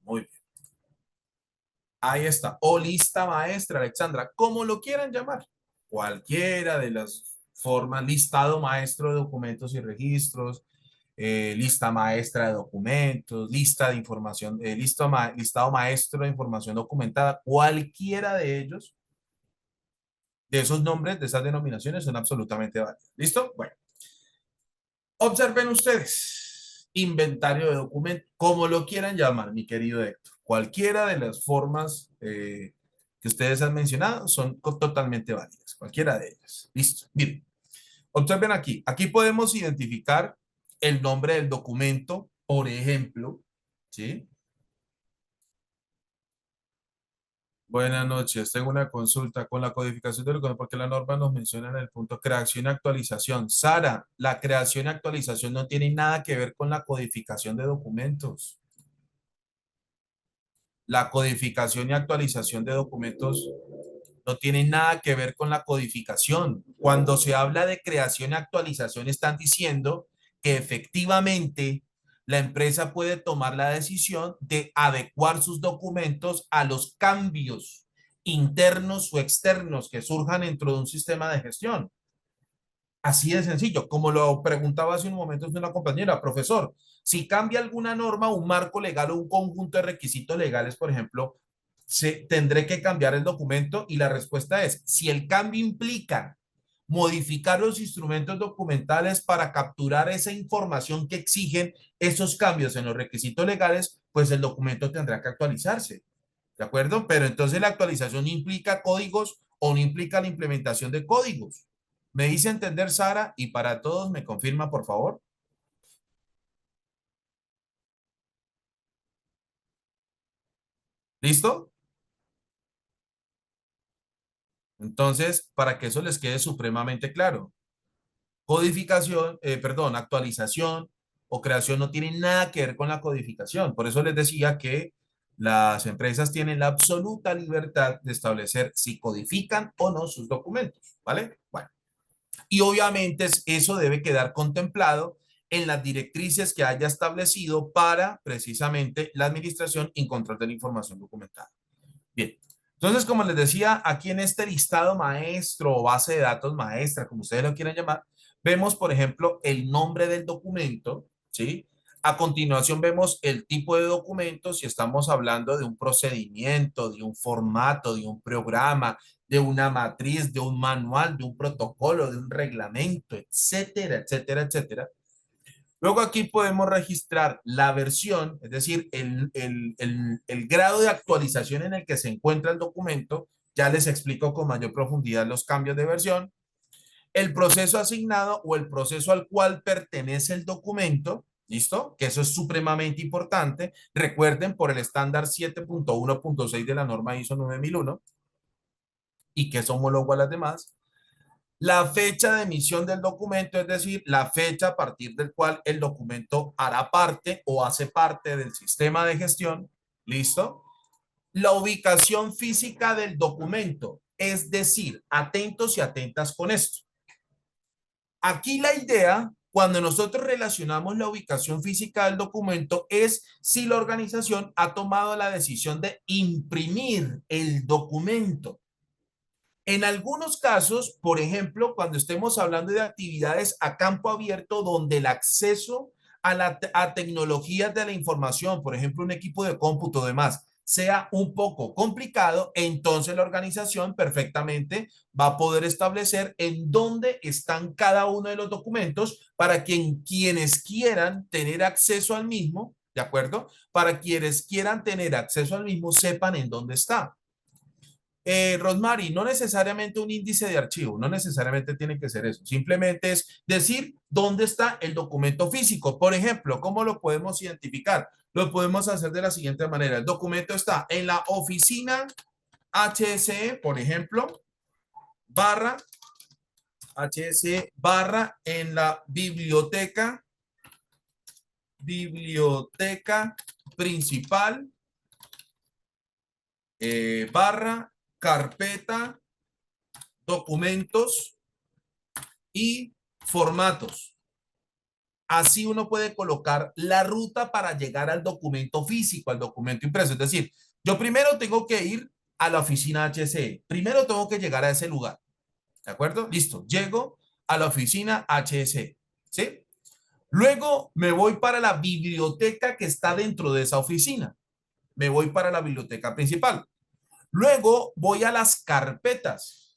Muy bien. Ahí está. O lista maestra, Alexandra, como lo quieran llamar. Cualquiera de las formas, listado maestro de documentos y registros, lista maestra de documentos, lista de información, listado maestro de información documentada, cualquiera de ellos, de esos nombres, de esas denominaciones, son absolutamente válidos. ¿Listo? Bueno, observen ustedes, inventario de documentos, como lo quieran llamar, mi querido Héctor. Cualquiera de las formas que ustedes han mencionado son totalmente válidas, cualquiera de ellas. Listo. Miren, observen aquí. Aquí podemos identificar el nombre del documento, por ejemplo, ¿sí? Buenas noches, tengo una consulta con la codificación del documento porque la norma nos menciona en el punto creación y actualización. Sara, la creación y actualización no tiene nada que ver con la codificación de documentos. La codificación y actualización de documentos no tiene nada que ver con la codificación. Cuando se habla de creación y actualización, están diciendo que efectivamente la empresa puede tomar la decisión de adecuar sus documentos a los cambios internos o externos que surjan dentro de un sistema de gestión. Así de sencillo, como lo preguntaba hace un momento una compañera, profesor, si cambia alguna norma, un marco legal o un conjunto de requisitos legales, por ejemplo, tendré que cambiar el documento y la respuesta es, si el cambio implica modificar los instrumentos documentales para capturar esa información que exigen esos cambios en los requisitos legales, pues el documento tendrá que actualizarse. ¿De acuerdo? Pero entonces la actualización implica códigos o no implica la implementación de códigos. ¿Me hice entender, Sara? Y para todos, ¿me confirma, por favor? ¿Listo? Entonces, para que eso les quede supremamente claro, codificación, perdón, actualización o creación no tiene nada que ver con la codificación. Por eso les decía que las empresas tienen la absoluta libertad de establecer si codifican o no sus documentos, ¿vale? Bueno, y obviamente eso debe quedar contemplado en las directrices que haya establecido para precisamente la administración y control de la información documentada. Bien, entonces, como les decía, aquí en este listado maestro o base de datos maestra, como ustedes lo quieran llamar, vemos, por ejemplo, el nombre del documento, ¿sí? A continuación vemos el tipo de documento, si estamos hablando de un procedimiento, de un formato, de un programa, de una matriz, de un manual, de un protocolo, de un reglamento, etcétera, etcétera, etcétera. Luego aquí podemos registrar la versión, es decir, el grado de actualización en el que se encuentra el documento. Ya les explico con mayor profundidad los cambios de versión. El proceso asignado o el proceso al cual pertenece el documento, ¿listo? Que eso es supremamente importante. Recuerden por el estándar 7.1.6 de la norma ISO 9001 y que es homólogo a las demás. La fecha de emisión del documento, es decir, la fecha a partir del cual el documento hará parte o hace parte del sistema de gestión. ¿Listo? La ubicación física del documento, es decir, atentos y atentas con esto. Aquí la idea, cuando nosotros relacionamos la ubicación física del documento, es si la organización ha tomado la decisión de imprimir el documento. En algunos casos, por ejemplo, cuando estemos hablando de actividades a campo abierto donde el acceso a tecnologías de la información, por ejemplo, un equipo de cómputo o demás, sea un poco complicado, entonces la organización perfectamente va a poder establecer en dónde están cada uno de los documentos para quienes quieran tener acceso al mismo, ¿de acuerdo? Para quienes quieran tener acceso al mismo, sepan en dónde está. Rosmary, no necesariamente un índice de archivo, no necesariamente tiene que ser eso. Simplemente es decir dónde está el documento físico. Por ejemplo, ¿cómo lo podemos identificar? Lo podemos hacer de la siguiente manera. El documento está en la oficina HSE, por ejemplo, barra HSE, barra en la biblioteca principal, barra carpeta documentos y formatos. Así uno puede colocar la ruta para llegar al documento físico, al documento impreso. Es decir, yo primero tengo que ir a la oficina HSE. Primero tengo que llegar a ese lugar. ¿De acuerdo? Listo. Llego a la oficina HSE. ¿Sí? Luego me voy para la biblioteca que está dentro de esa oficina. Me voy para la biblioteca principal. Luego voy a las carpetas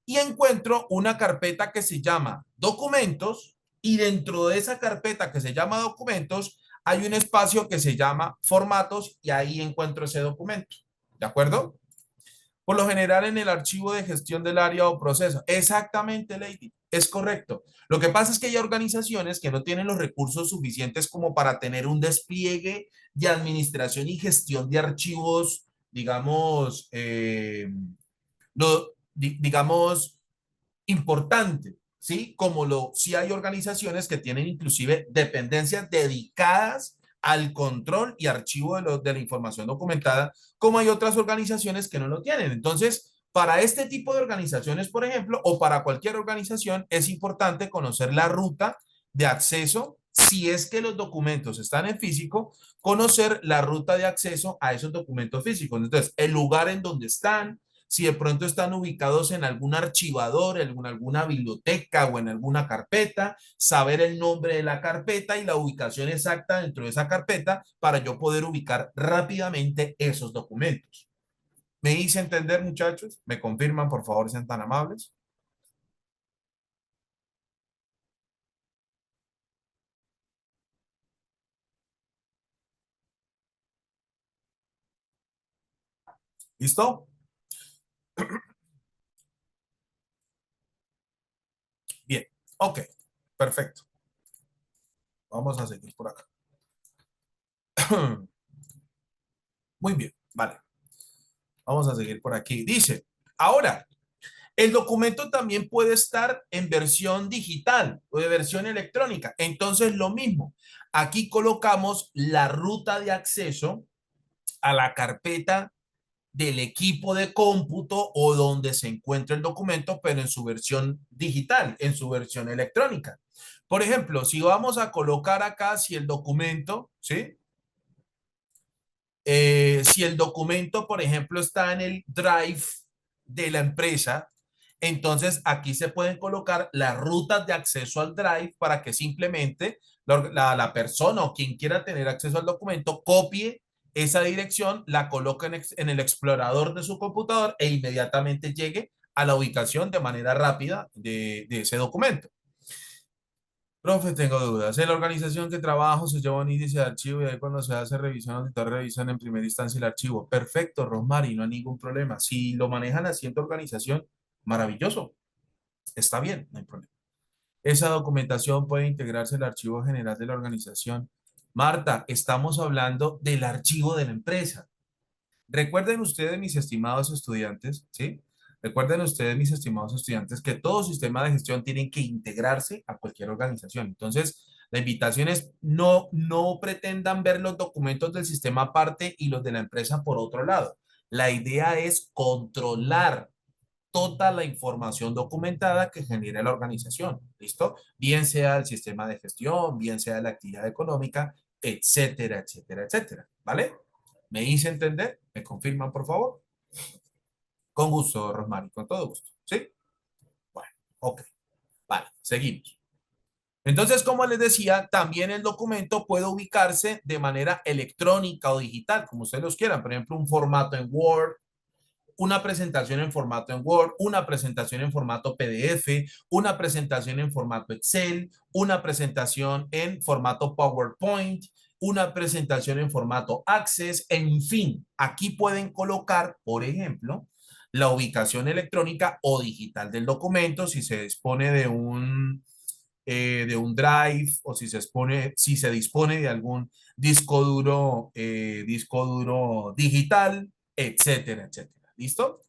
y encuentro una carpeta que se llama documentos y dentro de esa carpeta que se llama documentos hay un espacio que se llama formatos y ahí encuentro ese documento. ¿De acuerdo? Por lo general en el archivo de gestión del área o proceso. Exactamente, Lady. Es correcto. Lo que pasa es que hay organizaciones que no tienen los recursos suficientes como para tener un despliegue de administración y gestión de archivos, digamos, digamos, importante, ¿sí? Como sí hay organizaciones que tienen inclusive dependencias dedicadas al control y archivo de la información documentada, como hay otras organizaciones que no lo tienen. Entonces, para este tipo de organizaciones, por ejemplo, o para cualquier organización, es importante conocer la ruta de acceso. Si es que los documentos están en físico, conocer la ruta de acceso a esos documentos físicos. Entonces, el lugar en donde están, si de pronto están ubicados en algún archivador, en alguna biblioteca o en alguna carpeta, saber el nombre de la carpeta y la ubicación exacta dentro de esa carpeta para yo poder ubicar rápidamente esos documentos. ¿Me hice entender, muchachos? ¿Me confirman, por favor, sean tan amables? ¿Listo? Bien. Ok. Perfecto. Vamos a seguir por acá. Muy bien. Vale. Vamos a seguir por aquí. Dice, ahora, el documento también puede estar en versión digital o de versión electrónica. Entonces, lo mismo. Aquí colocamos la ruta de acceso a la carpeta del equipo de cómputo o donde se encuentra el documento, pero en su versión digital, en su versión electrónica. Por ejemplo, si vamos a colocar acá si el documento, ¿sí? Si el documento, por ejemplo, está en el drive de la empresa, entonces aquí se pueden colocar las rutas de acceso al drive para que simplemente la persona o quien quiera tener acceso al documento copie esa dirección, la coloque en el explorador de su computador e inmediatamente llegue a la ubicación de manera rápida de ese documento. Profe, tengo dudas. En la organización que trabajo se lleva un índice de archivo y ahí cuando se hace revisión, auditor revisan en primera instancia el archivo. Perfecto, Rosmary, no hay ningún problema. Si lo manejan así en tu organización, maravilloso. Está bien, no hay problema. Esa documentación puede integrarse al archivo general de la organización. Marta, estamos hablando del archivo de la empresa. Recuerden ustedes, mis estimados estudiantes, ¿sí? Recuerden ustedes, mis estimados estudiantes, que todo sistema de gestión tiene que integrarse a cualquier organización. Entonces, la invitación es no pretendan ver los documentos del sistema aparte y los de la empresa por otro lado. La idea es controlar toda la información documentada que genere la organización, ¿listo? Bien sea el sistema de gestión, bien sea la actividad económica, etcétera, etcétera, etcétera, ¿vale? ¿Me hice entender? ¿Me confirman, por favor? Con gusto, Rosmary, con todo gusto, ¿sí? Bueno, ok, vale, seguimos. Entonces, como les decía, también el documento puede ubicarse de manera electrónica o digital, como ustedes los quieran. Por ejemplo, un formato en Word, una presentación en formato en Word, una presentación en formato PDF, una presentación en formato Excel, una presentación en formato PowerPoint, una presentación en formato Access, en fin, aquí pueden colocar, por ejemplo, la ubicación electrónica o digital del documento si se dispone de un drive o si se dispone de algún disco duro digital, etcétera, etcétera. ¿Listo?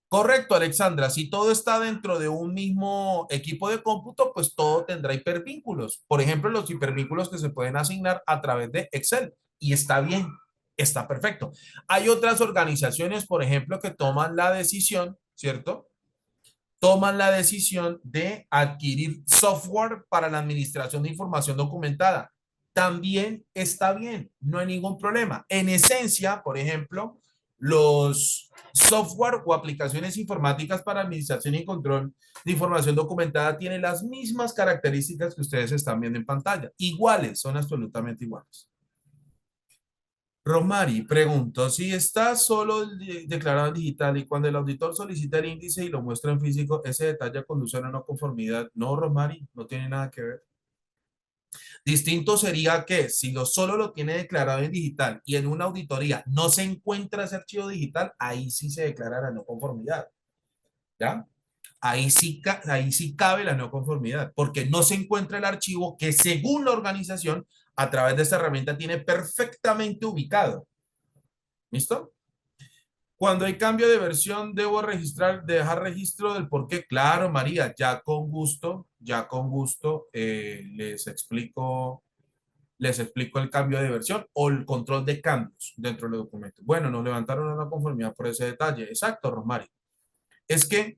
Correcto, Alexandra. Si todo está dentro de un mismo equipo de cómputo, pues todo tendrá hipervínculos. Por ejemplo, los hipervínculos que se pueden asignar a través de Excel. Y está bien, está perfecto. Hay otras organizaciones, por ejemplo, que toman la decisión, ¿cierto? Toman la decisión de adquirir software para la administración de información documentada. También está bien, no hay ningún problema. En esencia, por ejemplo, los software o aplicaciones informáticas para administración y control de información documentada tienen las mismas características que ustedes están viendo en pantalla. Iguales, son absolutamente iguales. Romari, pregunto, si está solo declarado en digital y cuando el auditor solicita el índice y lo muestra en físico, ese detalle conduce a una no conformidad. No, Romari, no tiene nada que ver. Distinto sería que si solo lo tiene declarado en digital y en una auditoría no se encuentra ese archivo digital, ahí sí se declara la no conformidad. ¿Ya? Ahí sí cabe la no conformidad, porque no se encuentra el archivo que según la organización, a través de esta herramienta, tiene perfectamente ubicado. ¿Listo? Cuando hay cambio de versión, debo dejar registro del por qué. Claro, María, ya con gusto les explico el cambio de versión o el control de cambios dentro del documento. Bueno, nos levantaron una conformidad por ese detalle. Exacto, Rosmary. Es que,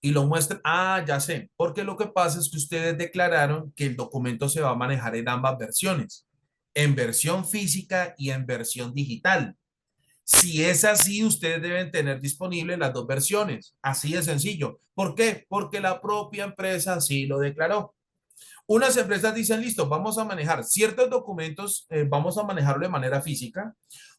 y lo muestran, ya sé, porque lo que pasa es que ustedes declararon que el documento se va a manejar en ambas versiones, en versión física y en versión digital. Si es así, ustedes deben tener disponibles las dos versiones. Así de sencillo. ¿Por qué? Porque la propia empresa así lo declaró. Unas empresas dicen, listo, vamos a manejar ciertos documentos, vamos a manejarlo de manera física,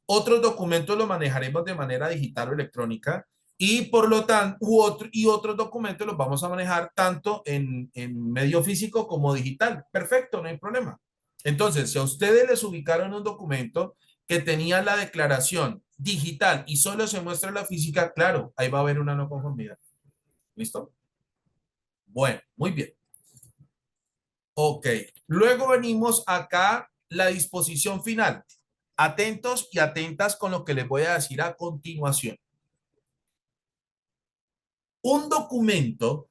otros documentos los manejaremos de manera digital o electrónica, y por lo tanto, otros documentos los vamos a manejar tanto en medio físico como digital. Perfecto, no hay problema. Entonces, si a ustedes les ubicaron un documento que tenía la declaración digital y solo se muestra la física, claro, ahí va a haber una no conformidad. ¿Listo? Bueno, muy bien. Ok, luego venimos acá la disposición final. Atentos y atentas con lo que les voy a decir a continuación. Un documento,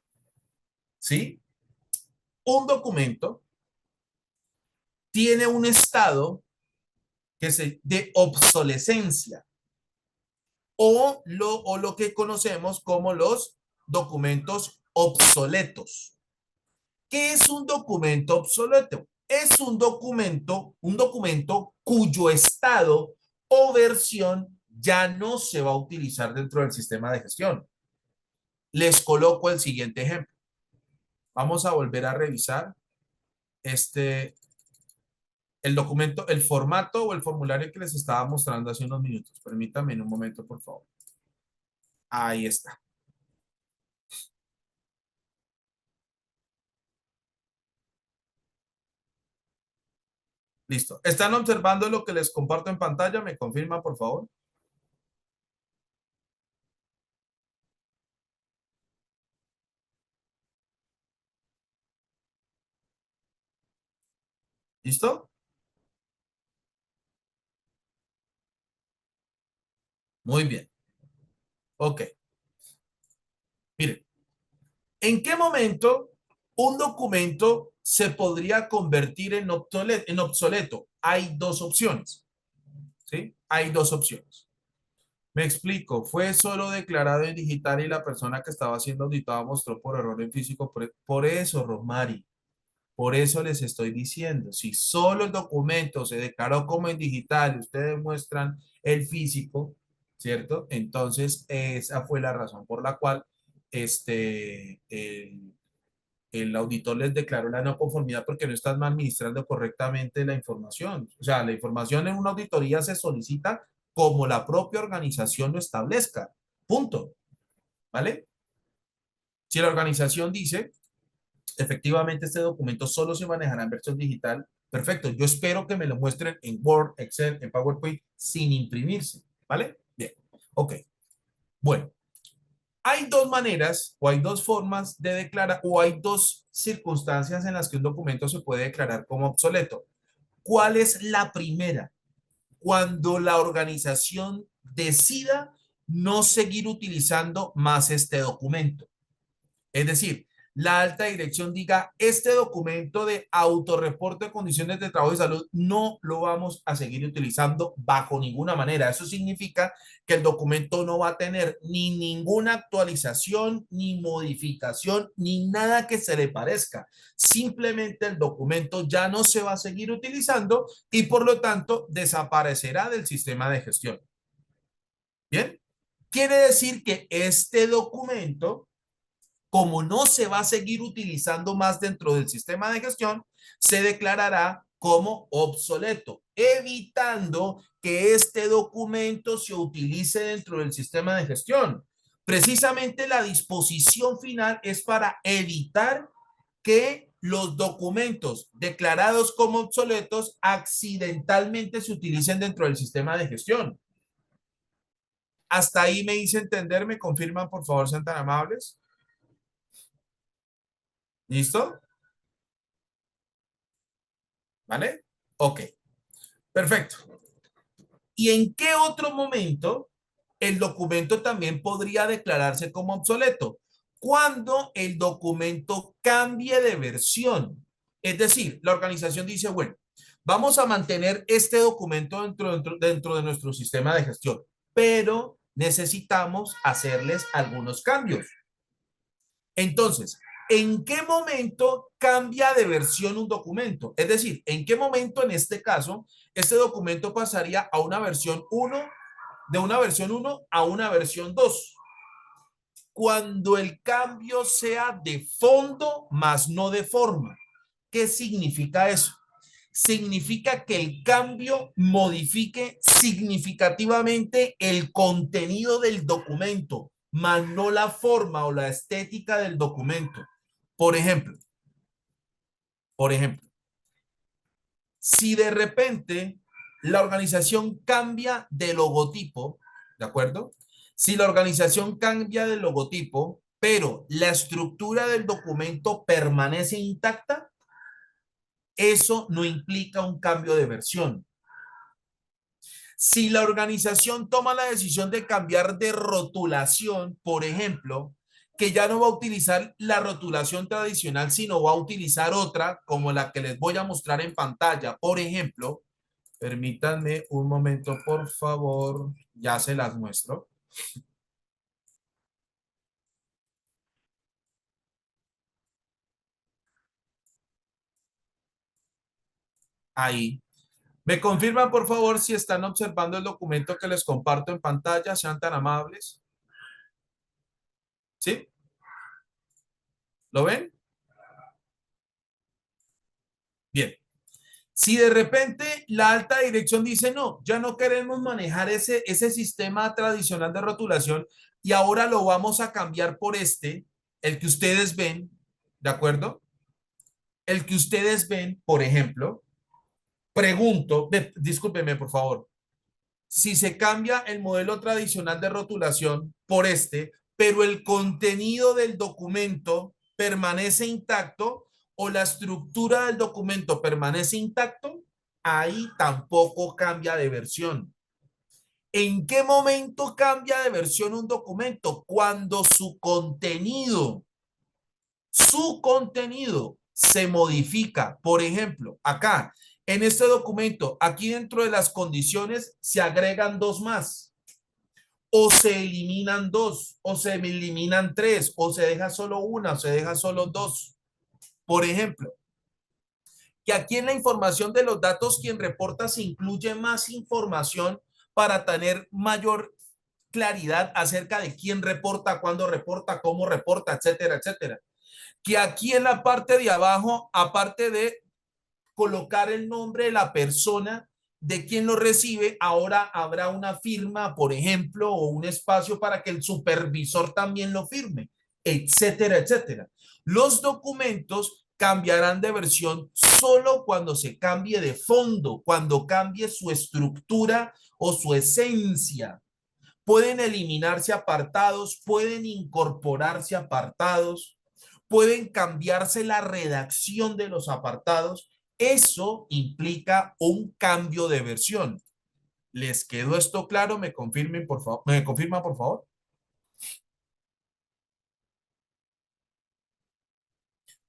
¿sí? Un documento tiene un estado de obsolescencia o lo que conocemos como los documentos obsoletos. ¿Qué es un documento obsoleto? Es un documento cuyo estado o versión ya no se va a utilizar dentro del sistema de gestión. Les coloco el siguiente ejemplo. Vamos a volver a revisar el documento, el formato o el formulario que les estaba mostrando hace unos minutos. Permítanme un momento, por favor. Ahí está. Listo. ¿Están observando lo que les comparto en pantalla? ¿Me confirman, por favor? ¿Listo? Muy bien. Ok. Miren. ¿En qué momento un documento se podría convertir en obsoleto? Hay dos opciones, ¿sí? Hay dos opciones. Me explico, fue solo declarado en digital y la persona que estaba siendo auditada mostró por error en físico. Por eso, Rosmary, por eso les estoy diciendo, si solo el documento se declaró como en digital y ustedes muestran el físico, ¿cierto? Entonces, esa fue la razón por la cual el auditor les declaró la no conformidad porque no están administrando correctamente la información. O sea, la información en una auditoría se solicita como la propia organización lo establezca. Punto. ¿Vale? Si la organización dice, efectivamente este documento solo se manejará en versión digital, perfecto. Yo espero que me lo muestren en Word, Excel, en PowerPoint sin imprimirse. ¿Vale? Bien. Ok. Bueno. Hay dos maneras o hay dos formas de declarar o hay dos circunstancias en las que un documento se puede declarar como obsoleto. ¿Cuál es la primera? Cuando la organización decida no seguir utilizando más este documento. Es decir, la alta dirección diga, este documento de autorreporte de condiciones de trabajo y salud no lo vamos a seguir utilizando bajo ninguna manera. Eso significa que el documento no va a tener ni ninguna actualización, ni modificación, ni nada que se le parezca. Simplemente el documento ya no se va a seguir utilizando y por lo tanto desaparecerá del sistema de gestión. ¿Bien? Quiere decir que este documento, como no se va a seguir utilizando más dentro del sistema de gestión, se declarará como obsoleto, evitando que este documento se utilice dentro del sistema de gestión. Precisamente la disposición final es para evitar que los documentos declarados como obsoletos accidentalmente se utilicen dentro del sistema de gestión. Hasta ahí me hice entender, me confirman, por favor, sean tan amables. ¿Listo? ¿Vale? Ok, perfecto. ¿Y en qué otro momento el documento también podría declararse como obsoleto? Cuando el documento cambie de versión. Es decir, la organización dice, bueno, vamos a mantener este documento dentro de nuestro sistema de gestión, pero necesitamos hacerles algunos cambios. Entonces, ¿en qué momento cambia de versión un documento? Es decir, ¿en qué momento en este caso este documento pasaría a una versión 1 de una versión 1 a una versión 2. Cuando el cambio sea de fondo más no de forma. ¿Qué significa eso? Significa que el cambio modifique significativamente el contenido del documento, más no la forma o la estética del documento. Por ejemplo, por ejemplo, si de repente la organización cambia de logotipo, ¿de acuerdo? Si la organización cambia de logotipo, pero la estructura del documento permanece intacta, eso no implica un cambio de versión. Si la organización toma la decisión de cambiar de rotulación, por ejemplo, que ya no va a utilizar la rotulación tradicional, sino va a utilizar otra como la que les voy a mostrar en pantalla. Por ejemplo, permítanme un momento, por favor, ya se las muestro. Ahí. ¿Me confirman, por favor, si están observando el documento que les comparto en pantalla? Sean tan amables. ¿Sí? ¿Lo ven? Bien. Si de repente la alta dirección dice, no, ya no queremos manejar ese sistema tradicional de rotulación y ahora lo vamos a cambiar por el que ustedes ven, ¿de acuerdo? El que ustedes ven, por ejemplo, pregunto, discúlpeme por favor, si se cambia el modelo tradicional de rotulación por pero el contenido del documento permanece intacto o la estructura del documento permanece intacto, ahí tampoco cambia de versión. ¿En qué momento cambia de versión un documento? Cuando su contenido se modifica. Por ejemplo, acá, en este documento, aquí dentro de las condiciones se agregan dos más, o se eliminan dos, o se eliminan tres, o se deja solo una, o se deja solo dos. Por ejemplo, que aquí en la información de los datos, quien reporta se incluye más información para tener mayor claridad acerca de quién reporta, cuándo reporta, cómo reporta, etcétera, etcétera. Que aquí en la parte de abajo, aparte de colocar el nombre de la persona de quien lo recibe, ahora habrá una firma, por ejemplo, o un espacio para que el supervisor también lo firme, etcétera, etcétera. Los documentos cambiarán de versión solo cuando se cambie de fondo, cuando cambie su estructura o su esencia. Pueden eliminarse apartados, pueden incorporarse apartados, pueden cambiarse la redacción de los apartados. Eso implica un cambio de versión. ¿Les quedó esto claro? ¿Me confirmen, por favor? ¿Me confirma, por favor?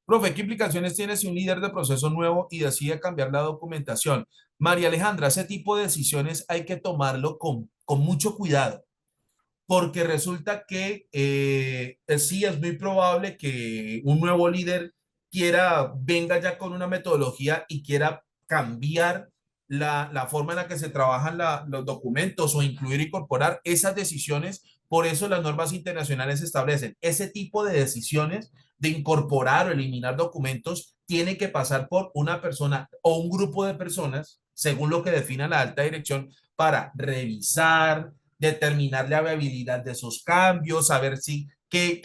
Profe, ¿qué implicaciones tiene si un líder de proceso nuevo y decide cambiar la documentación? María Alejandra, ese tipo de decisiones hay que tomarlo con mucho cuidado, porque resulta que sí es muy probable que un nuevo líder venga ya con una metodología y quiera cambiar la forma en la que se trabajan los documentos o incluir y incorporar esas decisiones. Por eso las normas internacionales establecen ese tipo de decisiones de incorporar o eliminar documentos tiene que pasar por una persona o un grupo de personas, según lo que defina la alta dirección, para revisar, determinar la viabilidad de esos cambios, saber si qué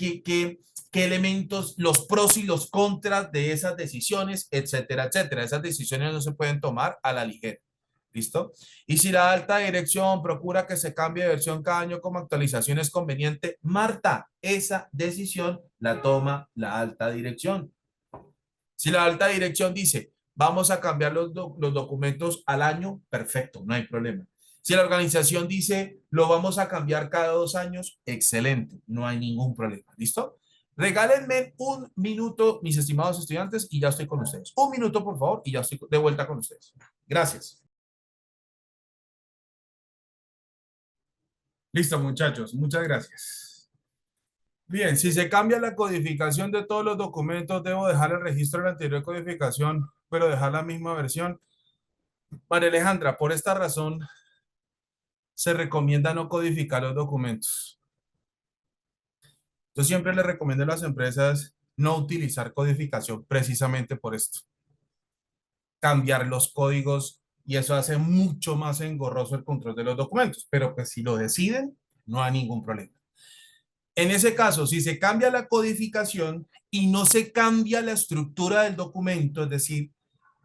elementos, los pros y los contras de esas decisiones, etcétera, etcétera. Esas decisiones no se pueden tomar a la ligera. ¿Listo? Y si la alta dirección procura que se cambie de versión cada año como actualización es conveniente, Marta, esa decisión la toma la alta dirección. Si la alta dirección dice, vamos a cambiar los documentos al año, perfecto, no hay problema. Si la organización dice, lo vamos a cambiar cada 2 años, excelente, no hay ningún problema. ¿Listo? Regálenme un minuto, mis estimados estudiantes, y ya estoy con ustedes. Un minuto, por favor, y ya estoy de vuelta con ustedes. Gracias. Listo, muchachos, muchas gracias. Bien, si se cambia la codificación de todos los documentos, debo dejar el registro de la anterior codificación, pero dejar la misma versión. María Alejandra, por esta razón, se recomienda no codificar los documentos. Yo siempre le recomiendo a las empresas no utilizar codificación precisamente por esto. Cambiar los códigos y eso hace mucho más engorroso el control de los documentos, pero pues si lo deciden, no hay ningún problema. En ese caso, si se cambia la codificación y no se cambia la estructura del documento, es decir,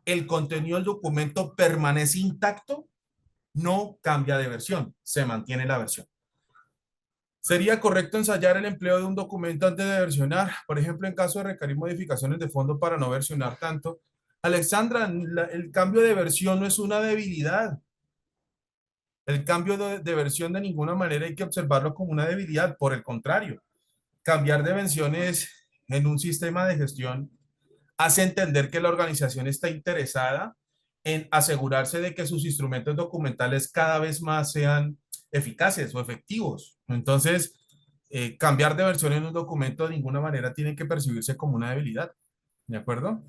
el contenido del documento permanece intacto, no cambia de versión, se mantiene la versión. ¿Sería correcto ensayar el empleo de un documento antes de versionar? Por ejemplo, en caso de requerir modificaciones de fondo para no versionar tanto. Alexandra, el cambio de versión no es una debilidad. El cambio de versión de ninguna manera hay que observarlo como una debilidad. Por el contrario, cambiar de versiones en un sistema de gestión hace entender que la organización está interesada en asegurarse de que sus instrumentos documentales cada vez más sean eficaces o efectivos. Entonces, cambiar de versión en un documento de ninguna manera tiene que percibirse como una debilidad. ¿De acuerdo?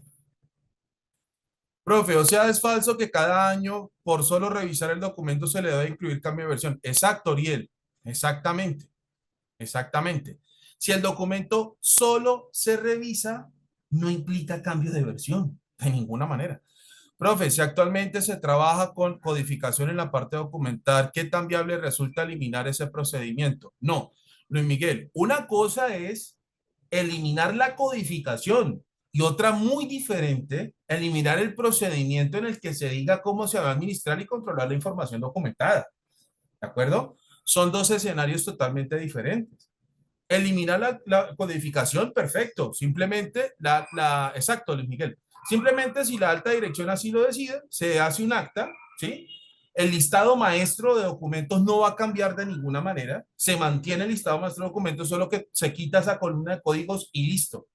Profe, o sea, es falso que cada año, por solo revisar el documento, se le debe incluir cambio de versión. Exacto, Oriel. Exactamente. Exactamente. Si el documento solo se revisa, no implica cambio de versión, de ninguna manera. Profe, si actualmente se trabaja con codificación en la parte documental, ¿qué tan viable resulta eliminar ese procedimiento? No, Luis Miguel, una cosa es eliminar la codificación y otra muy diferente, eliminar el procedimiento en el que se diga cómo se va a administrar y controlar la información documentada. ¿De acuerdo? Son dos escenarios totalmente diferentes. Eliminar la codificación, perfecto. Simplemente exacto, Luis Miguel. Simplemente si la alta dirección así lo decide, se hace un acta, ¿sí? El listado maestro de documentos no va a cambiar de ninguna manera. Se mantiene el listado maestro de documentos, solo que se quita esa columna de códigos y listo.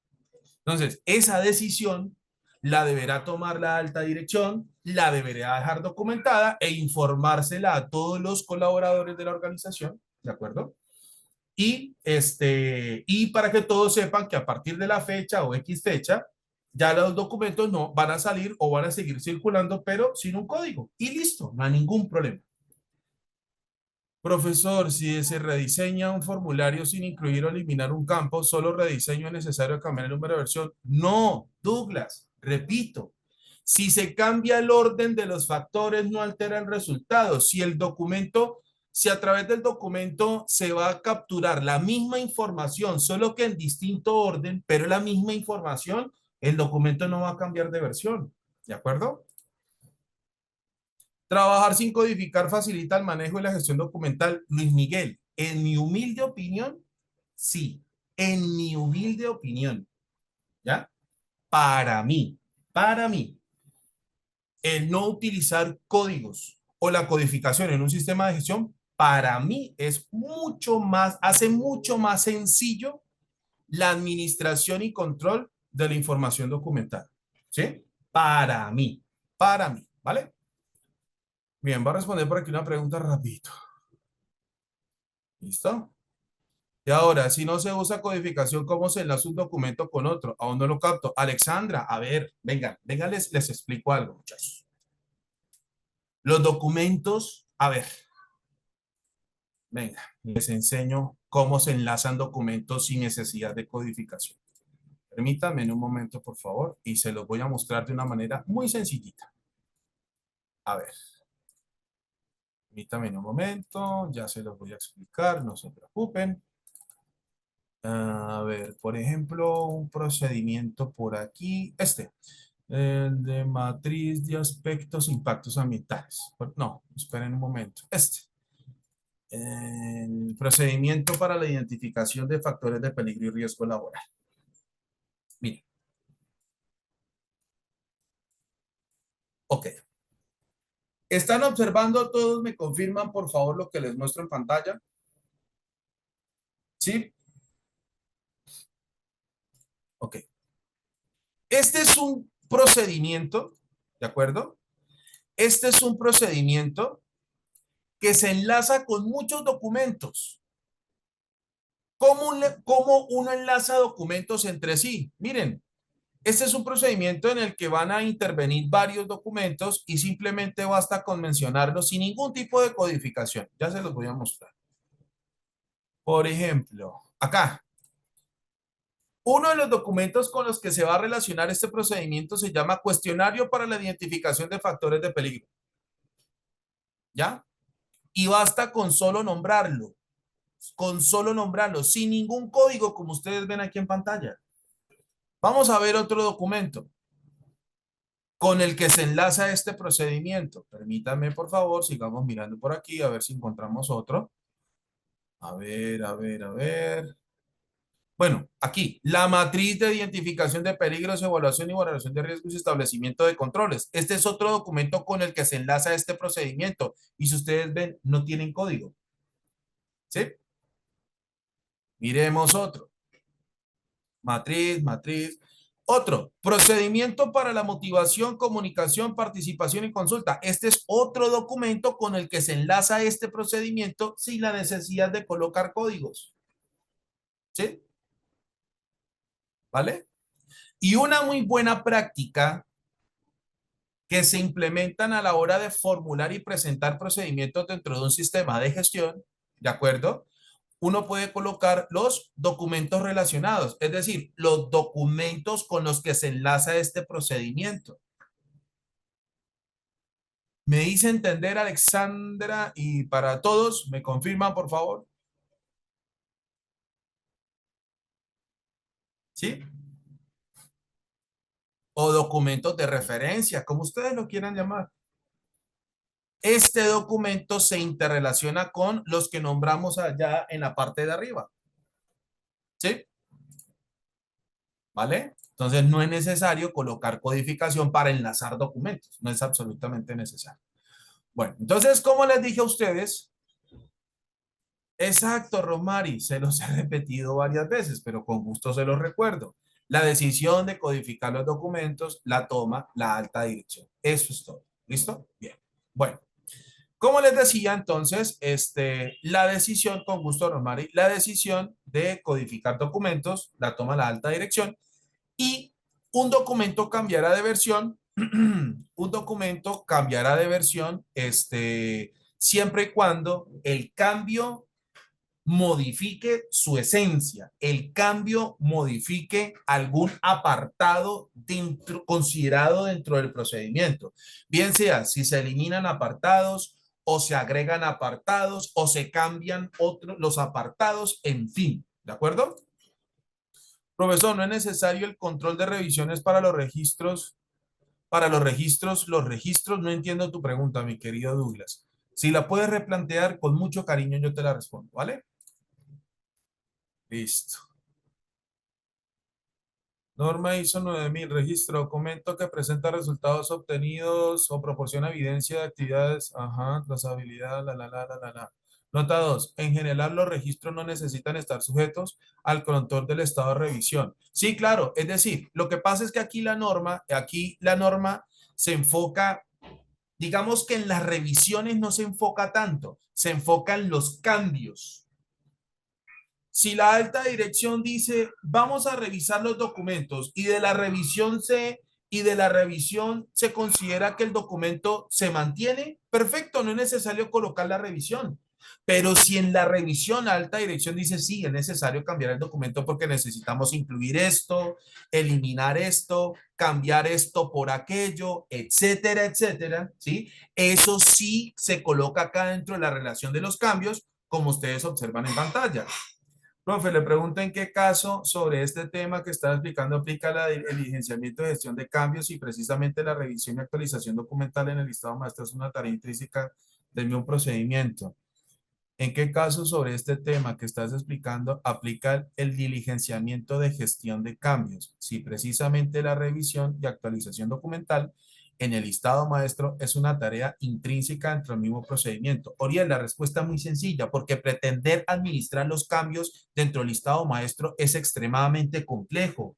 Entonces, esa decisión la deberá tomar la alta dirección, la deberá dejar documentada e informársela a todos los colaboradores de la organización, ¿de acuerdo? Y para que todos sepan que a partir de la fecha o X fecha, ya los documentos no van a salir o van a seguir circulando, pero sin un código. Y listo, no hay ningún problema. Profesor, si se rediseña un formulario sin incluir o eliminar un campo, ¿solo rediseño es necesario cambiar el número de versión? No, Douglas, repito, si se cambia el orden de los factores no altera el resultado. Si a través del documento se va a capturar la misma información, solo que en distinto orden, pero la misma información, el documento no va a cambiar de versión. ¿De acuerdo? Trabajar sin codificar facilita el manejo y la gestión documental. Luis Miguel, en mi humilde opinión, sí. En mi humilde opinión, ¿ya? Para mí, el no utilizar códigos o la codificación en un sistema de gestión, para mí es mucho más, hace mucho más sencillo la administración y control de la información documental. ¿Sí? Para mí, ¿vale? Bien, voy a responder por aquí una pregunta rapidito. ¿Listo? Y ahora, si no se usa codificación, ¿cómo se enlaza un documento con otro? Aún no lo capto. Alexandra, a ver, venga, les explico algo, muchachos. Los documentos, a ver, venga, les enseño cómo se enlazan documentos sin necesidad de codificación. Permítanme en un momento, por favor, y se los voy a mostrar de una manera muy sencillita. A ver, permítanme en un momento, ya se los voy a explicar, no se preocupen. A ver, por ejemplo, un procedimiento por aquí, el de matriz de aspectos impactos ambientales. No, esperen un momento, el procedimiento para la identificación de factores de peligro y riesgo laboral. Miren, ok. ¿Están observando todos? ¿Me confirman, por favor, lo que les muestro en pantalla? ¿Sí? Ok. Este es un procedimiento, ¿de acuerdo? Este es un procedimiento que se enlaza con muchos documentos. ¿Cómo uno enlaza documentos entre sí? Miren, Este es un procedimiento en el que van a intervenir varios documentos y simplemente basta con mencionarlos sin ningún tipo de codificación. Ya se los voy a mostrar. Por ejemplo, acá, uno de los documentos con los que se va a relacionar este procedimiento se llama Cuestionario para la Identificación de Factores de Peligro. ¿Ya? Y basta con solo nombrarlo, sin ningún código como ustedes ven aquí en pantalla. Vamos a ver otro documento con el que se enlaza este procedimiento. Permítanme, por favor, sigamos mirando por aquí a ver si encontramos otro. A ver, a ver, a ver. Bueno, aquí, la matriz de identificación de peligros, evaluación y valoración de riesgos y establecimiento de controles. Este es otro documento con el que se enlaza este procedimiento. Y si ustedes ven, no tienen código. ¿Sí? Miremos otro. Matriz, matriz. Otro, procedimiento para la motivación, comunicación, participación y consulta. Este es otro documento con el que se enlaza este procedimiento sin la necesidad de colocar códigos. ¿Sí? ¿Vale? Y una muy buena práctica que se implementan a la hora de formular y presentar procedimientos dentro de un sistema de gestión, ¿de acuerdo? Uno puede colocar los documentos relacionados, es decir, los documentos con los que se enlaza este procedimiento. Me hice entender, Alexandra, y para todos, ¿me confirman, por favor? ¿Sí? O documentos de referencia, como ustedes lo quieran llamar. Este documento se interrelaciona con los que nombramos allá en la parte de arriba. ¿Sí? ¿Vale? Entonces no es necesario colocar codificación para enlazar documentos. No es absolutamente necesario. Bueno, entonces, como les dije a ustedes, exacto, Romari, se los he repetido varias veces, pero con gusto se los recuerdo. La decisión de codificar los documentos la toma la alta dirección. Eso es todo. ¿Listo? Bien. Bueno, como les decía, entonces, la decisión, con gusto, Romari, la decisión de codificar documentos la toma la alta dirección y un documento cambiará de versión, un documento cambiará de versión, siempre y cuando el cambio modifique su esencia, el cambio modifique algún apartado considerado dentro del procedimiento, bien sea si se eliminan apartados o se agregan apartados o se cambian los apartados, en fin, ¿de acuerdo? Profesor, no es necesario el control de revisiones para los registros. Para los registros, no entiendo tu pregunta, mi querido Douglas. Si la puedes replantear con mucho cariño, yo te la respondo, ¿vale? Listo. Norma ISO 9000, registro, documento que presenta resultados obtenidos o proporciona evidencia de actividades, ajá, trazabilidad, la. Nota 2. En general, los registros no necesitan estar sujetos al control del estado de revisión. Sí, claro, es decir, lo que pasa es que aquí la norma se enfoca, digamos que en las revisiones no se enfoca tanto, se enfoca en los cambios. Si la alta dirección dice, vamos a revisar los documentos y de la revisión se considera que el documento se mantiene, perfecto, no es necesario colocar la revisión. Pero si en la revisión la alta dirección dice, sí, es necesario cambiar el documento porque necesitamos incluir esto, eliminar esto, cambiar esto por aquello, etcétera, etcétera, ¿sí? Eso sí se coloca acá dentro de la relación de los cambios, como ustedes observan en pantalla. Profe, le pregunto en qué caso sobre este tema que está explicando aplica el diligenciamiento de gestión de cambios y precisamente la revisión y actualización documental en el listado maestro es una tarea intrínseca de un procedimiento. ¿En qué caso sobre este tema que estás explicando aplica el diligenciamiento de gestión de cambios? Si precisamente la revisión y actualización documental en el listado maestro es una tarea intrínseca dentro del mismo procedimiento. Oriel, la respuesta es muy sencilla, porque pretender administrar los cambios dentro del listado maestro es extremadamente complejo.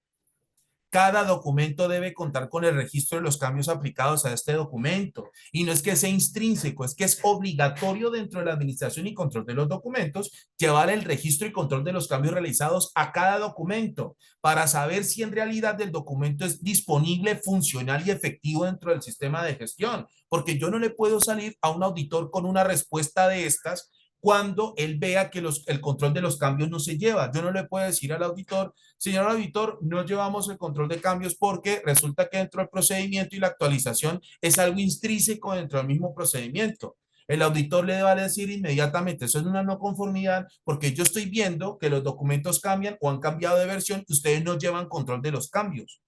Cada documento debe contar con el registro de los cambios aplicados a este documento. Y no es que sea intrínseco, es que es obligatorio dentro de la administración y control de los documentos llevar el registro y control de los cambios realizados a cada documento para saber si en realidad el documento es disponible, funcional y efectivo dentro del sistema de gestión. Porque yo no le puedo salir a un auditor con una respuesta de estas cuando él vea que el control de los cambios no se lleva. Yo no le puedo decir al auditor, señor auditor, no llevamos el control de cambios porque resulta que dentro del procedimiento y la actualización es algo intrínseco dentro del mismo procedimiento. El auditor le va a decir inmediatamente, eso es una no conformidad porque yo estoy viendo que los documentos cambian o han cambiado de versión y ustedes no llevan control de los cambios.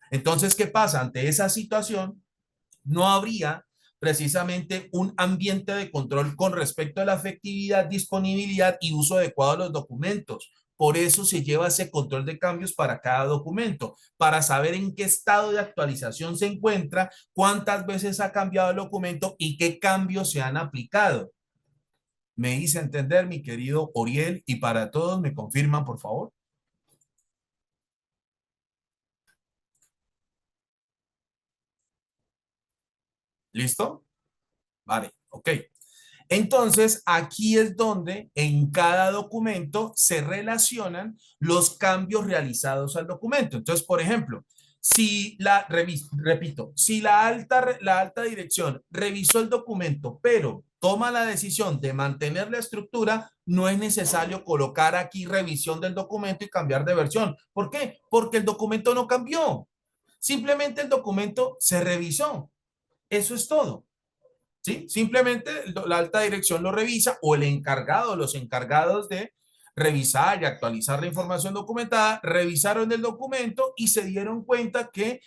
Entonces, ¿qué pasa? Ante esa situación, no habría precisamente un ambiente de control con respecto a la efectividad, disponibilidad y uso adecuado de los documentos. Por eso se lleva ese control de cambios para cada documento, para saber en qué estado de actualización se encuentra, cuántas veces ha cambiado el documento y qué cambios se han aplicado. Me hice entender, mi querido Oriel, y para todos me confirman, por favor. ¿Listo? Vale, ok. Entonces, aquí es donde en cada documento se relacionan los cambios realizados al documento. Entonces, por ejemplo, si repito, si la alta dirección revisó el documento, pero toma la decisión de mantener la estructura, no es necesario colocar aquí revisión del documento y cambiar de versión. ¿Por qué? Porque el documento no cambió. Simplemente el documento se revisó. Eso es todo. ¿Sí? Simplemente la alta dirección lo revisa o el encargado, los encargados de revisar y actualizar la información documentada, revisaron el documento y se dieron cuenta que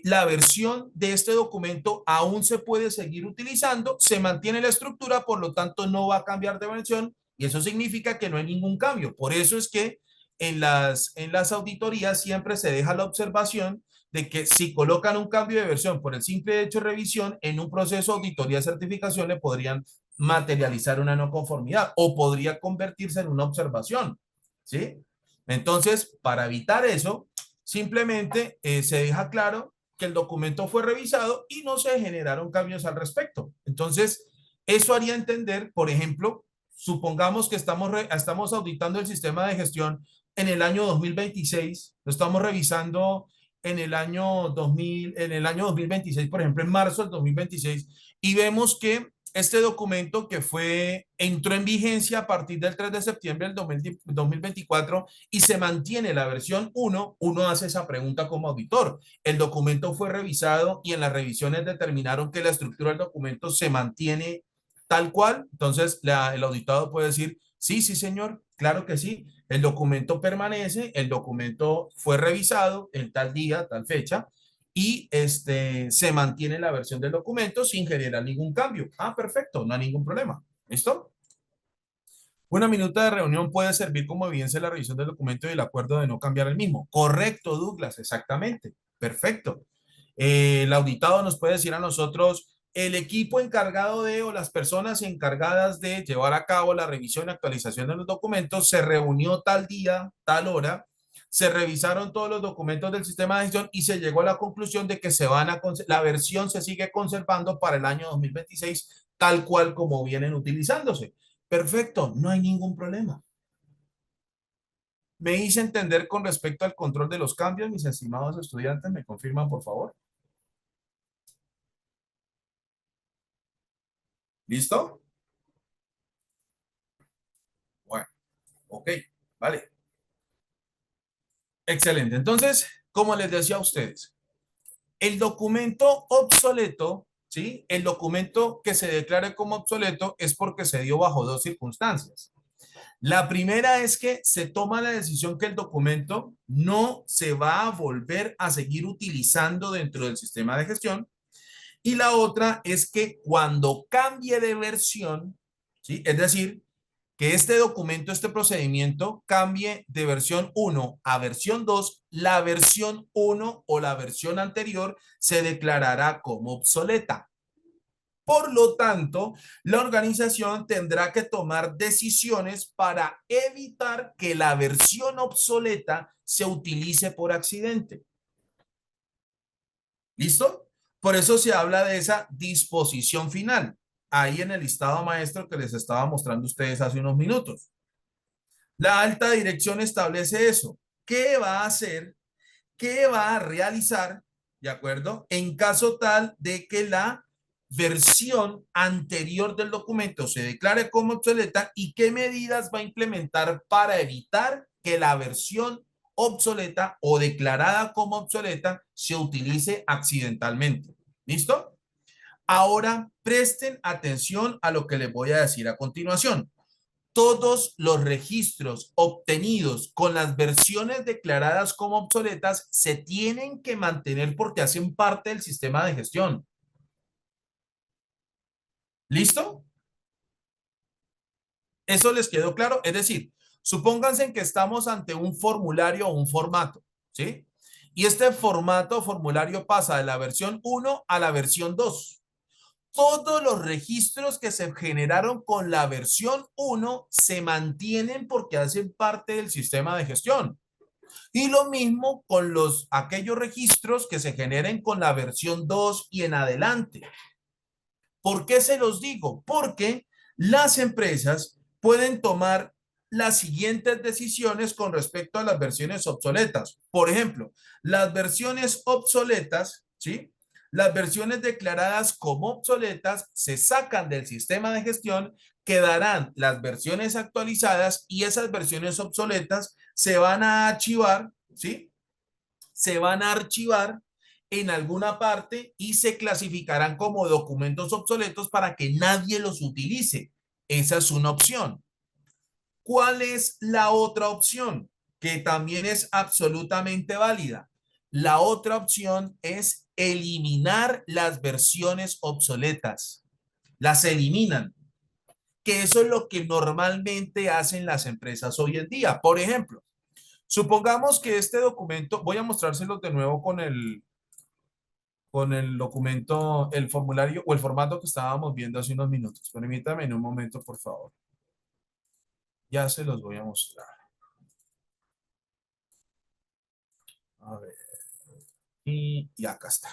la versión de este documento aún se puede seguir utilizando, se mantiene la estructura, por lo tanto no va a cambiar de versión y eso significa que no hay ningún cambio. Por eso es que en las auditorías siempre se deja la observación de que si colocan un cambio de versión por el simple hecho de revisión, en un proceso de auditoría de certificación le podrían materializar una no conformidad o podría convertirse en una observación, ¿sí? Entonces, para evitar eso, simplemente se deja claro que el documento fue revisado y no se generaron cambios al respecto. Entonces, eso haría entender, por ejemplo, supongamos que estamos auditando el sistema de gestión en el año 2026, lo estamos revisando en el año 2026, por ejemplo, en marzo del 2026, y vemos que este documento entró en vigencia a partir del 3 de septiembre del 2024 y se mantiene la versión 1, uno hace esa pregunta como auditor. El documento fue revisado y en las revisiones determinaron que la estructura del documento se mantiene tal cual. Entonces, el auditado puede decir, sí, sí, señor, claro que sí. El documento permanece, el documento fue revisado en tal día, tal fecha, y se mantiene la versión del documento sin generar ningún cambio. Ah, perfecto, no hay ningún problema. ¿Listo? Una minuta de reunión puede servir como evidencia de la revisión del documento y el acuerdo de no cambiar el mismo. Correcto, Douglas, exactamente. Perfecto. El auditado nos puede decir a nosotros, el equipo encargado de o las personas encargadas de llevar a cabo la revisión y actualización de los documentos se reunió tal día, tal hora, se revisaron todos los documentos del sistema de gestión y se llegó a la conclusión de que la versión se sigue conservando para el año 2026 tal cual como vienen utilizándose. Perfecto, no hay ningún problema. Me hice entender con respecto al control de los cambios, mis estimados estudiantes, ¿me confirman, por favor? ¿Listo? Bueno, ok, vale. Excelente. Entonces, como les decía a ustedes, el documento obsoleto, ¿sí? El documento que se declare como obsoleto es porque se dio bajo dos circunstancias. La primera es que se toma la decisión que el documento no se va a volver a seguir utilizando dentro del sistema de gestión. Y la otra es que cuando cambie de versión, ¿sí? Es decir, que este documento, este procedimiento cambie de versión 1 a versión 2, la versión 1 o la versión anterior se declarará como obsoleta. Por lo tanto, la organización tendrá que tomar decisiones para evitar que la versión obsoleta se utilice por accidente. ¿Listo? Por eso se habla de esa disposición final, ahí en el listado maestro que les estaba mostrando a ustedes hace unos minutos. La alta dirección establece eso. ¿Qué va a hacer? ¿Qué va a realizar? ¿De acuerdo? En caso tal de que la versión anterior del documento se declare como obsoleta y qué medidas va a implementar para evitar que la versión obsoleta o declarada como obsoleta se utilice accidentalmente. ¿Listo? Ahora presten atención a lo que les voy a decir a continuación. Todos los registros obtenidos con las versiones declaradas como obsoletas se tienen que mantener porque hacen parte del sistema de gestión. ¿Listo? ¿Eso les quedó claro? Es decir, supónganse que estamos ante un formulario o un formato, ¿sí? Y este formato o formulario pasa de la versión 1 a la versión 2. Todos los registros que se generaron con la versión 1 se mantienen porque hacen parte del sistema de gestión. Y lo mismo con aquellos registros que se generen con la versión 2 y en adelante. ¿Por qué se los digo? Porque las empresas pueden tomar las siguientes decisiones con respecto a las versiones obsoletas. Por ejemplo, las versiones obsoletas, ¿sí? Las versiones declaradas como obsoletas se sacan del sistema de gestión, quedarán las versiones actualizadas y esas versiones obsoletas se van a archivar, ¿sí? Se van a archivar en alguna parte y se clasificarán como documentos obsoletos para que nadie los utilice. Esa es una opción. ¿Cuál es la otra opción? Que también es absolutamente válida. La otra opción es eliminar las versiones obsoletas. Las eliminan, que eso es lo que normalmente hacen las empresas hoy en día. Por ejemplo, supongamos que este documento, voy a mostrárselo de nuevo con el documento, el formulario o el formato que estábamos viendo hace unos minutos. Permítame en un momento, por favor. Ya se los voy a mostrar. A ver. Y acá está.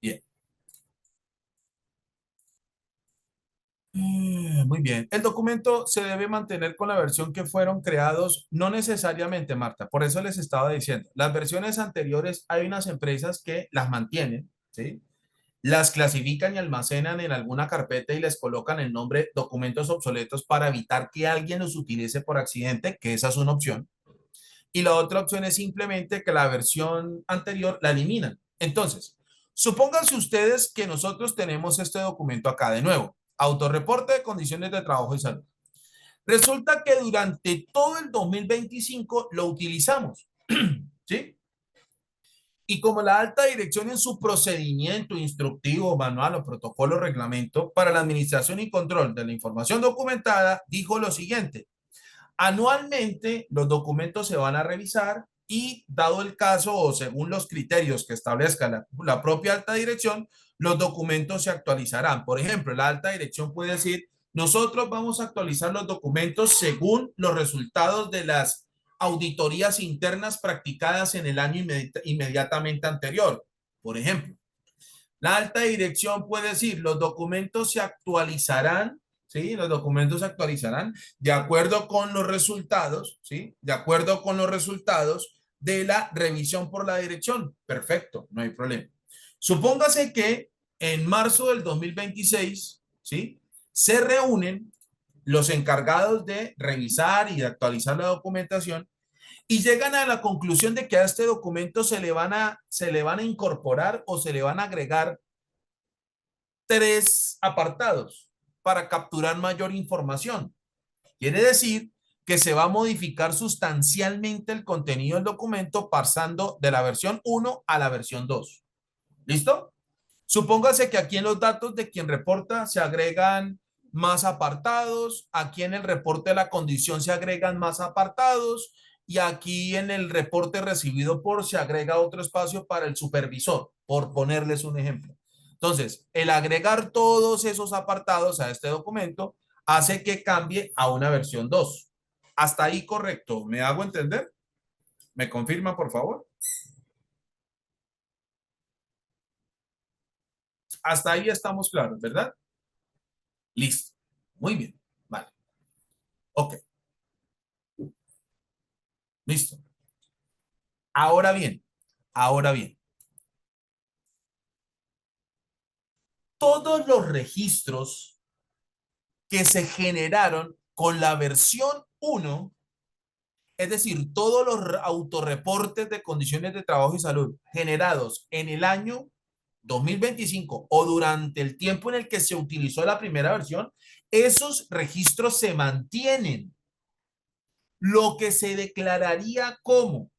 Bien. Muy bien. El documento se debe mantener con la versión que fueron creados, no necesariamente, Marta. Por eso les estaba diciendo, las versiones anteriores hay unas empresas que las mantienen, ¿sí? Las clasifican y almacenan en alguna carpeta y les colocan el nombre documentos obsoletos para evitar que alguien los utilice por accidente, que esa es una opción. Y la otra opción es simplemente que la versión anterior la eliminan. Entonces, supónganse ustedes que nosotros tenemos este documento acá de nuevo, autorreporte de condiciones de trabajo y salud. Resulta que durante todo el 2025 lo utilizamos, ¿sí? Y como la alta dirección en su procedimiento instructivo, manual o protocolo reglamento para la administración y control de la información documentada, dijo lo siguiente: anualmente los documentos se van a revisar y dado el caso o según los criterios que establezca la propia alta dirección, los documentos se actualizarán. Por ejemplo, la alta dirección puede decir, nosotros vamos a actualizar los documentos según los resultados de las auditorías internas practicadas en el año inmediatamente anterior. Por ejemplo, la alta dirección puede decir, los documentos se actualizarán, ¿sí? Los documentos se actualizarán de acuerdo con los resultados, ¿sí? De acuerdo con los resultados de la revisión por la dirección. Perfecto, no hay problema. Supóngase que en marzo del 2026, ¿sí? Se reúnen los encargados de revisar y de actualizar la documentación y llegan a la conclusión de que a este documento se le van a incorporar o se le van a agregar tres apartados para capturar mayor información. Quiere decir que se va a modificar sustancialmente el contenido del documento pasando de la versión 1 a la versión 2. ¿Listo? Supóngase que aquí en los datos de quien reporta se agregan más apartados, aquí en el reporte de la condición se agregan más apartados y aquí en el reporte recibido por se agrega otro espacio para el supervisor, por ponerles un ejemplo. Entonces, el agregar todos esos apartados a este documento hace que cambie a una versión 2. Hasta ahí correcto. ¿Me hago entender? ¿Me confirma, por favor? Hasta ahí estamos claros, ¿verdad? Listo. Muy bien. Vale. Ok. Listo. Ahora bien, ahora bien. Todos los registros que se generaron con la versión 1, es decir, todos los autorreportes de condiciones de trabajo y salud generados en el año 2025 o durante el tiempo en el que se utilizó la primera versión, esos registros se mantienen. Lo que se declararía como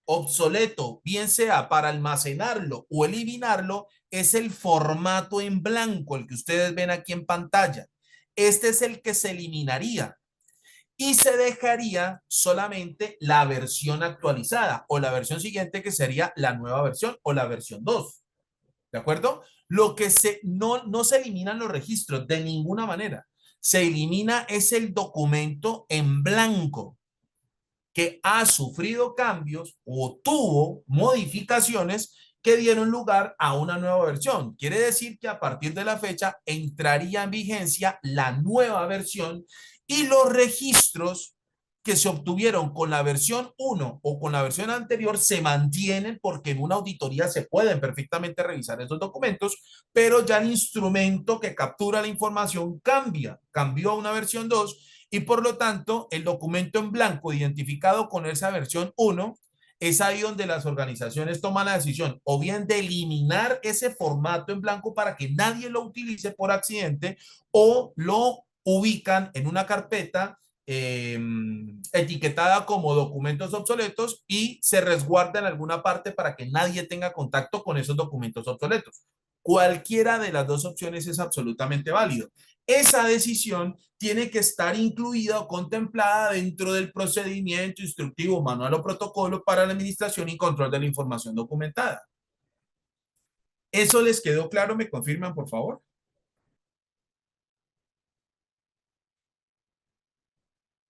obsoleto, bien sea para almacenarlo o eliminarlo, es el formato en blanco, el que ustedes ven aquí en pantalla. Este es el que se eliminaría y se dejaría solamente la versión actualizada o la versión siguiente, que sería la nueva versión o la versión 2. ¿De acuerdo? Lo que no se eliminan los registros de ninguna manera. Se elimina es el documento en blanco que ha sufrido cambios o tuvo modificaciones que dieron lugar a una nueva versión. Quiere decir que a partir de la fecha entraría en vigencia la nueva versión y los registros que se obtuvieron con la versión 1 o con la versión anterior se mantienen, porque en una auditoría se pueden perfectamente revisar esos documentos, pero ya el instrumento que captura la información cambió a una versión 2 y por lo tanto el documento en blanco identificado con esa versión 1 es ahí donde las organizaciones toman la decisión o bien de eliminar ese formato en blanco para que nadie lo utilice por accidente, o lo ubican en una carpeta etiquetada como documentos obsoletos y se resguarda en alguna parte para que nadie tenga contacto con esos documentos obsoletos. Cualquiera de las dos opciones es absolutamente válido. Esa decisión tiene que estar incluida o contemplada dentro del procedimiento instructivo, manual o protocolo para la administración y control de la información documentada. ¿Eso les quedó claro? ¿Me confirman, por favor?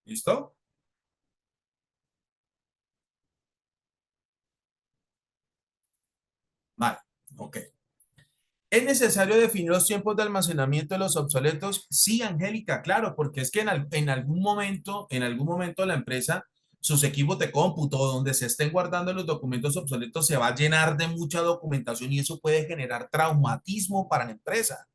¿Listo? Vale, ok. ¿Es necesario definir los tiempos de almacenamiento de los obsoletos? Sí, Angélica, claro, porque es que en algún momento la empresa, sus equipos de cómputo donde se estén guardando los documentos obsoletos se va a llenar de mucha documentación y eso puede generar traumatismo para la empresa.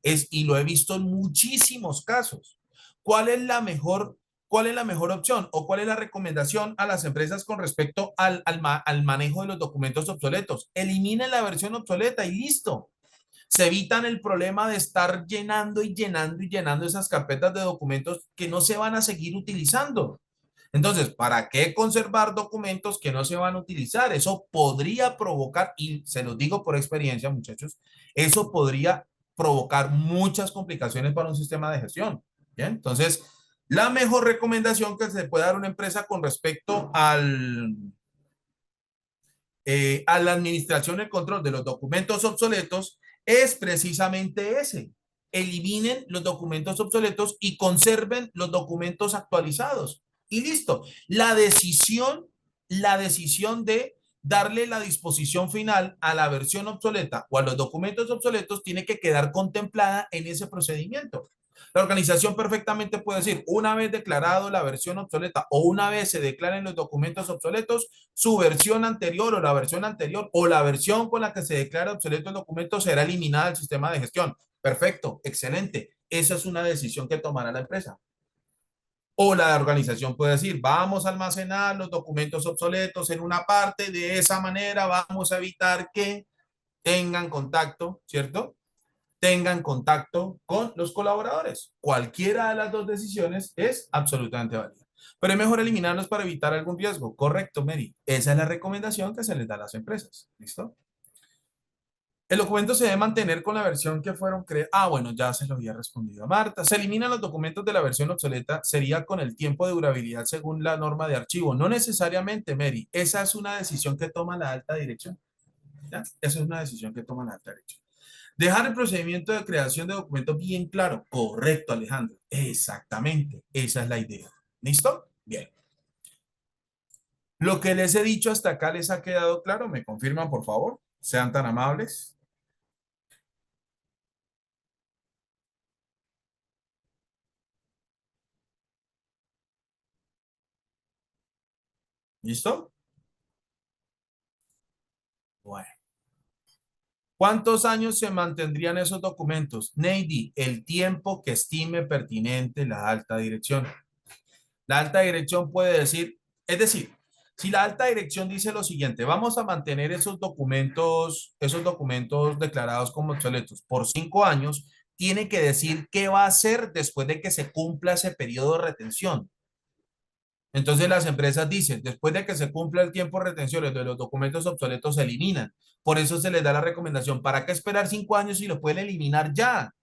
Y lo he visto en muchísimos casos. ¿Cuál es la mejor, ¿Cuál es la mejor opción o cuál es la recomendación a las empresas con respecto al manejo de los documentos obsoletos? Eliminen la versión obsoleta y listo. Se evitan el problema de estar llenando y llenando y llenando esas carpetas de documentos que no se van a seguir utilizando. Entonces, ¿para qué conservar documentos que no se van a utilizar? Eso podría provocar, y se los digo por experiencia, muchachos, eso podría provocar muchas complicaciones para un sistema de gestión. ¿Bien? Entonces, la mejor recomendación que se puede dar a una empresa con respecto a la administración y el control de los documentos obsoletos es precisamente ese. Eliminen los documentos obsoletos y conserven los documentos actualizados. Y listo. La decisión de darle la disposición final a la versión obsoleta o a los documentos obsoletos tiene que quedar contemplada en ese procedimiento. La organización perfectamente puede decir, una vez declarado la versión obsoleta o una vez se declaren los documentos obsoletos, su versión anterior o la versión anterior o la versión con la que se declara obsoleto el documento será eliminada del sistema de gestión. Perfecto, excelente. Esa es una decisión que tomará la empresa. O la organización puede decir, vamos a almacenar los documentos obsoletos en una parte, de esa manera vamos a evitar que tengan contacto, ¿cierto? Tengan contacto con los colaboradores. Cualquiera de las dos decisiones es absolutamente válida. Pero es mejor eliminarlos para evitar algún riesgo. Correcto, Mary. Esa es la recomendación que se les da a las empresas. ¿Listo? El documento se debe mantener con la versión que fueron creados. Ah, bueno, ya se lo había respondido a Marta. Se eliminan los documentos de la versión obsoleta. Sería con el tiempo de durabilidad según la norma de archivo. No necesariamente, Mary. Esa es una decisión que toma la alta dirección. ¿Ya? Esa es una decisión que toma la alta dirección. Dejar el procedimiento de creación de documentos bien claro. Correcto, Alejandro. Exactamente. Esa es la idea. ¿Listo? Bien. Lo que les he dicho hasta acá les ha quedado claro. ¿Me confirman, por favor? Sean tan amables. ¿Listo? Bueno. ¿Cuántos años se mantendrían esos documentos? Neidy, el tiempo que estime pertinente la alta dirección. La alta dirección puede decir, es decir, si la alta dirección dice lo siguiente, vamos a mantener esos documentos declarados como obsoletos por 5 años, tiene que decir qué va a hacer después de que se cumpla ese periodo de retención. Entonces las empresas dicen, después de que se cumpla el tiempo de retención, de los documentos obsoletos se eliminan. Por eso se les da la recomendación, ¿para qué esperar 5 años si lo pueden eliminar ya?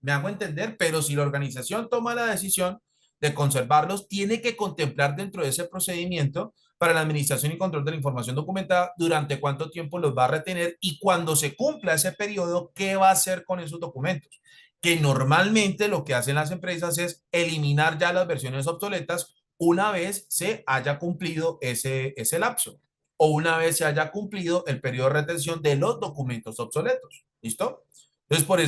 Me hago entender, pero si la organización toma la decisión de conservarlos, tiene que contemplar dentro de ese procedimiento para la administración y control de la información documentada durante cuánto tiempo los va a retener y cuando se cumpla ese periodo, qué va a hacer con esos documentos. Que normalmente lo que hacen las empresas es eliminar ya las versiones obsoletas una vez se haya cumplido ese lapso o una vez se haya cumplido el periodo de retención de los documentos obsoletos. ¿Listo? Entonces, por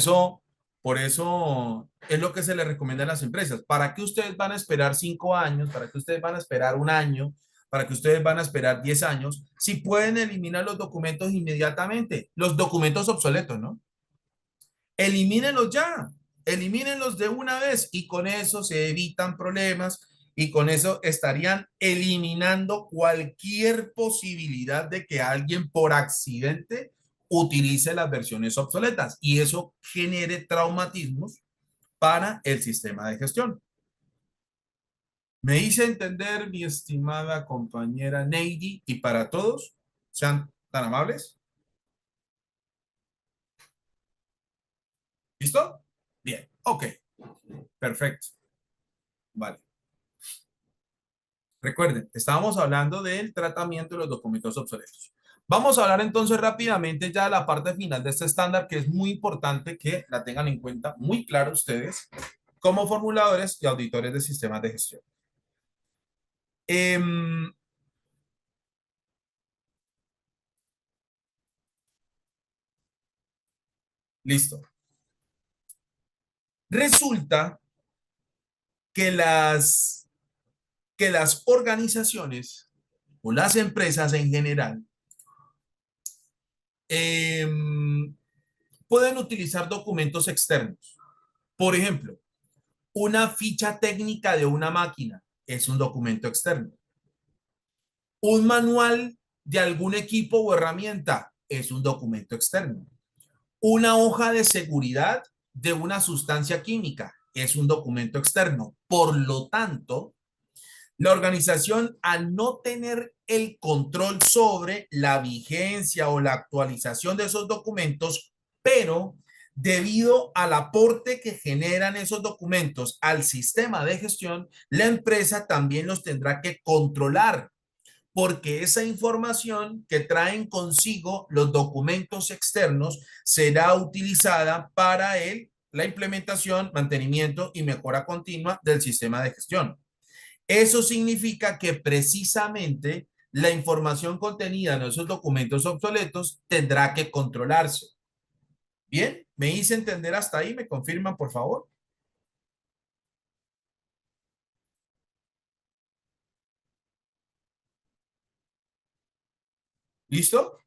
eso es lo que se le recomienda a las empresas. ¿Para qué ustedes van a esperar 5 años? ¿Para qué ustedes van a esperar un año? ¿Para qué ustedes van a esperar 10 años? Si pueden eliminar los documentos inmediatamente, los documentos obsoletos, ¿no? Elimínenlos ya, elimínenlos de una vez y con eso se evitan problemas y con eso estarían eliminando cualquier posibilidad de que alguien por accidente utilice las versiones obsoletas y eso genere traumatismos para el sistema de gestión. Me hice entender, mi estimada compañera Neidy, y para todos, sean tan amables. ¿Listo? Bien, ok, perfecto. Vale. Recuerden, estábamos hablando del tratamiento de los documentos obsoletos. Vamos a hablar entonces rápidamente ya de la parte final de este estándar, que es muy importante que la tengan en cuenta muy claro ustedes como formuladores y auditores de sistemas de gestión. Em, listo. Resulta que las organizaciones o las empresas en general em, pueden utilizar documentos externos. Por ejemplo, una ficha técnica de una máquina es un documento externo. Un manual de algún equipo o herramienta es un documento externo. Una hoja de seguridad de una sustancia química es un documento externo. Por lo tanto, la organización, al no tener el control sobre la vigencia o la actualización de esos documentos, pero debido al aporte que generan esos documentos al sistema de gestión, la empresa también los tendrá que controlar, porque esa información que traen consigo los documentos externos será utilizada para la implementación, mantenimiento y mejora continua del sistema de gestión. Eso significa que precisamente la información contenida en esos documentos obsoletos tendrá que controlarse. Bien, ¿me hice entender hasta ahí? ¿Me confirman, por favor? ¿Listo?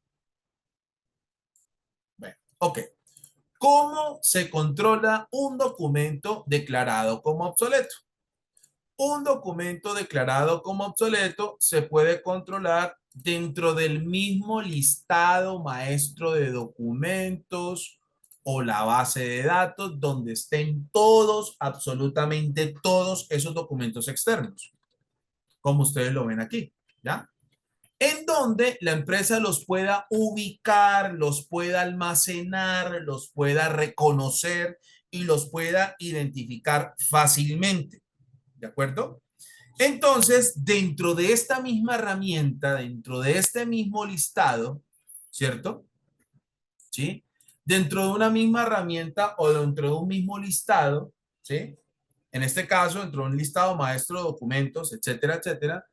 Bueno, ok. ¿Cómo se controla un documento declarado como obsoleto? Un documento declarado como obsoleto se puede controlar dentro del mismo listado maestro de documentos o la base de datos donde estén todos, absolutamente todos esos documentos externos, como ustedes lo ven aquí, ¿ya? En donde la empresa los pueda ubicar, los pueda almacenar, los pueda reconocer y los pueda identificar fácilmente. ¿De acuerdo? Entonces, dentro de esta misma herramienta, dentro de este mismo listado, ¿cierto? ¿Sí? Dentro de una misma herramienta o dentro de un mismo listado, ¿sí? En este caso, dentro de un listado maestro de documentos, etcétera, etcétera,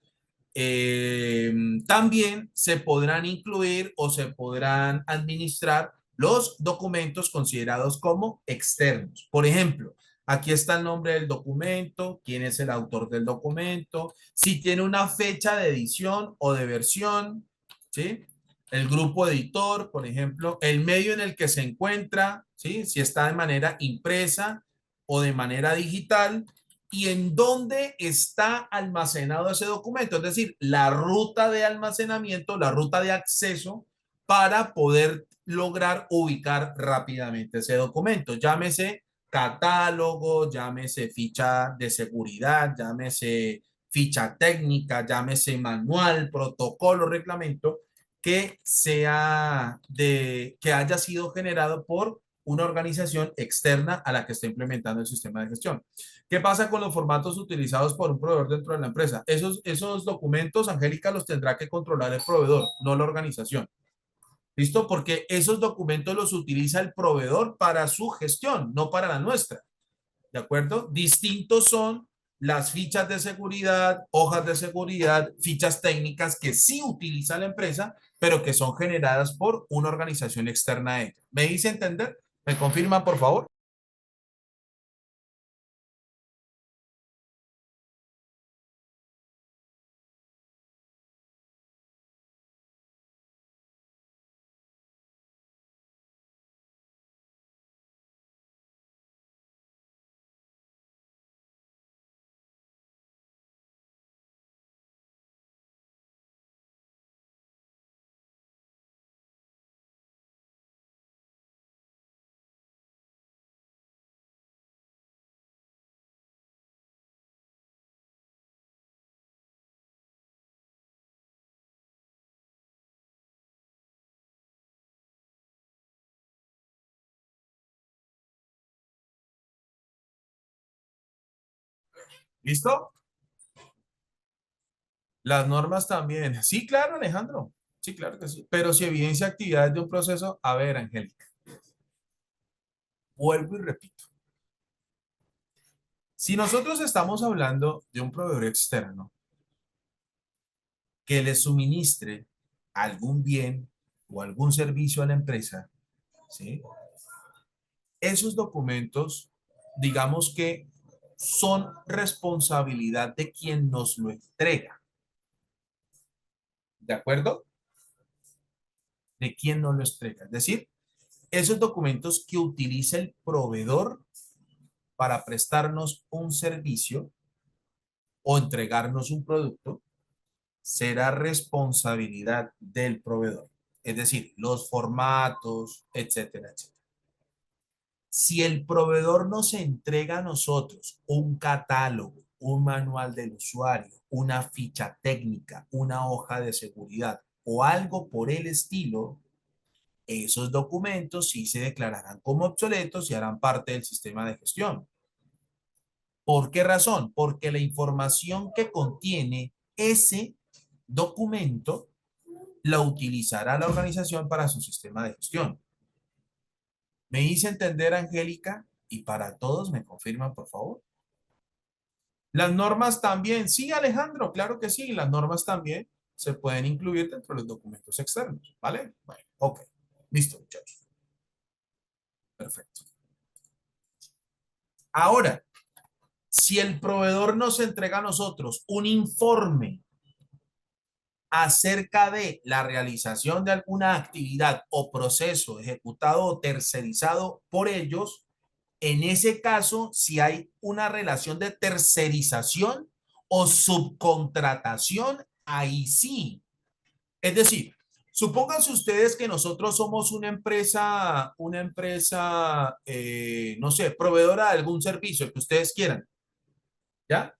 también se podrán incluir o se podrán administrar los documentos considerados como externos. Por ejemplo, aquí está el nombre del documento, quién es el autor del documento, si tiene una fecha de edición o de versión, ¿sí? El grupo editor, por ejemplo, el medio en el que se encuentra, ¿sí? Si está de manera impresa o de manera digital, y en dónde está almacenado ese documento, es decir, la ruta de almacenamiento, la ruta de acceso para poder lograr ubicar rápidamente ese documento. Llámese catálogo, llámese ficha de seguridad, llámese ficha técnica, llámese manual, protocolo, reglamento, que sea que haya sido generado por una organización externa a la que está implementando el sistema de gestión. ¿Qué pasa con los formatos utilizados por un proveedor dentro de la empresa? Esos documentos, Angélica, los tendrá que controlar el proveedor, no la organización. ¿Listo? Porque esos documentos los utiliza el proveedor para su gestión, no para la nuestra. ¿De acuerdo? Distintos son las fichas de seguridad, hojas de seguridad, fichas técnicas que sí utiliza la empresa, pero que son generadas por una organización externa a ella. ¿Me hice entender? ¿Me confirman, por favor? ¿Listo? Las normas también. Sí, claro, Alejandro. Sí, claro que sí. Pero si evidencia actividades de un proceso, a ver, Angélica, vuelvo y repito. Si nosotros estamos hablando de un proveedor externo que le suministre algún bien o algún servicio a la empresa, ¿sí? Esos documentos, digamos que son responsabilidad de quien nos lo entrega. ¿De acuerdo? De quien nos lo entrega. Es decir, esos documentos que utiliza el proveedor para prestarnos un servicio o entregarnos un producto será responsabilidad del proveedor. Es decir, los formatos, etcétera, etcétera. Si el proveedor nos entrega a nosotros un catálogo, un manual del usuario, una ficha técnica, una hoja de seguridad o algo por el estilo, esos documentos sí se declararán como obsoletos y harán parte del sistema de gestión. ¿Por qué razón? Porque la información que contiene ese documento la utilizará la organización para su sistema de gestión. ¿Me hice entender, Angélica? Y para todos, ¿me confirman, por favor? Las normas también, sí, Alejandro, claro que sí, las normas también se pueden incluir dentro de los documentos externos, ¿vale? Bueno, ok, listo, muchachos. Perfecto. Ahora, si el proveedor nos entrega a nosotros un informe acerca de la realización de alguna actividad o proceso ejecutado o tercerizado por ellos, en ese caso, si hay una relación de tercerización o subcontratación, ahí sí. Es decir, supónganse ustedes que nosotros somos una empresa, no sé, proveedora de algún servicio que ustedes quieran, ¿ya?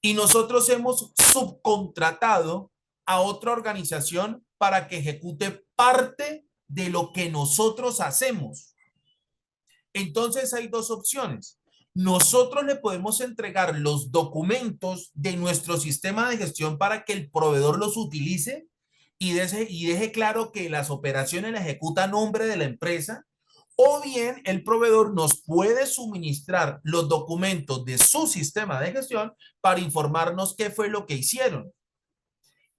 Y nosotros hemos subcontratado a otra organización para que ejecute parte de lo que nosotros hacemos. Entonces hay dos opciones. Nosotros le podemos entregar los documentos de nuestro sistema de gestión para que el proveedor los utilice y deje claro que las operaciones las ejecuta a nombre de la empresa, O bien el proveedor nos puede suministrar los documentos de su sistema de gestión para informarnos qué fue lo que hicieron.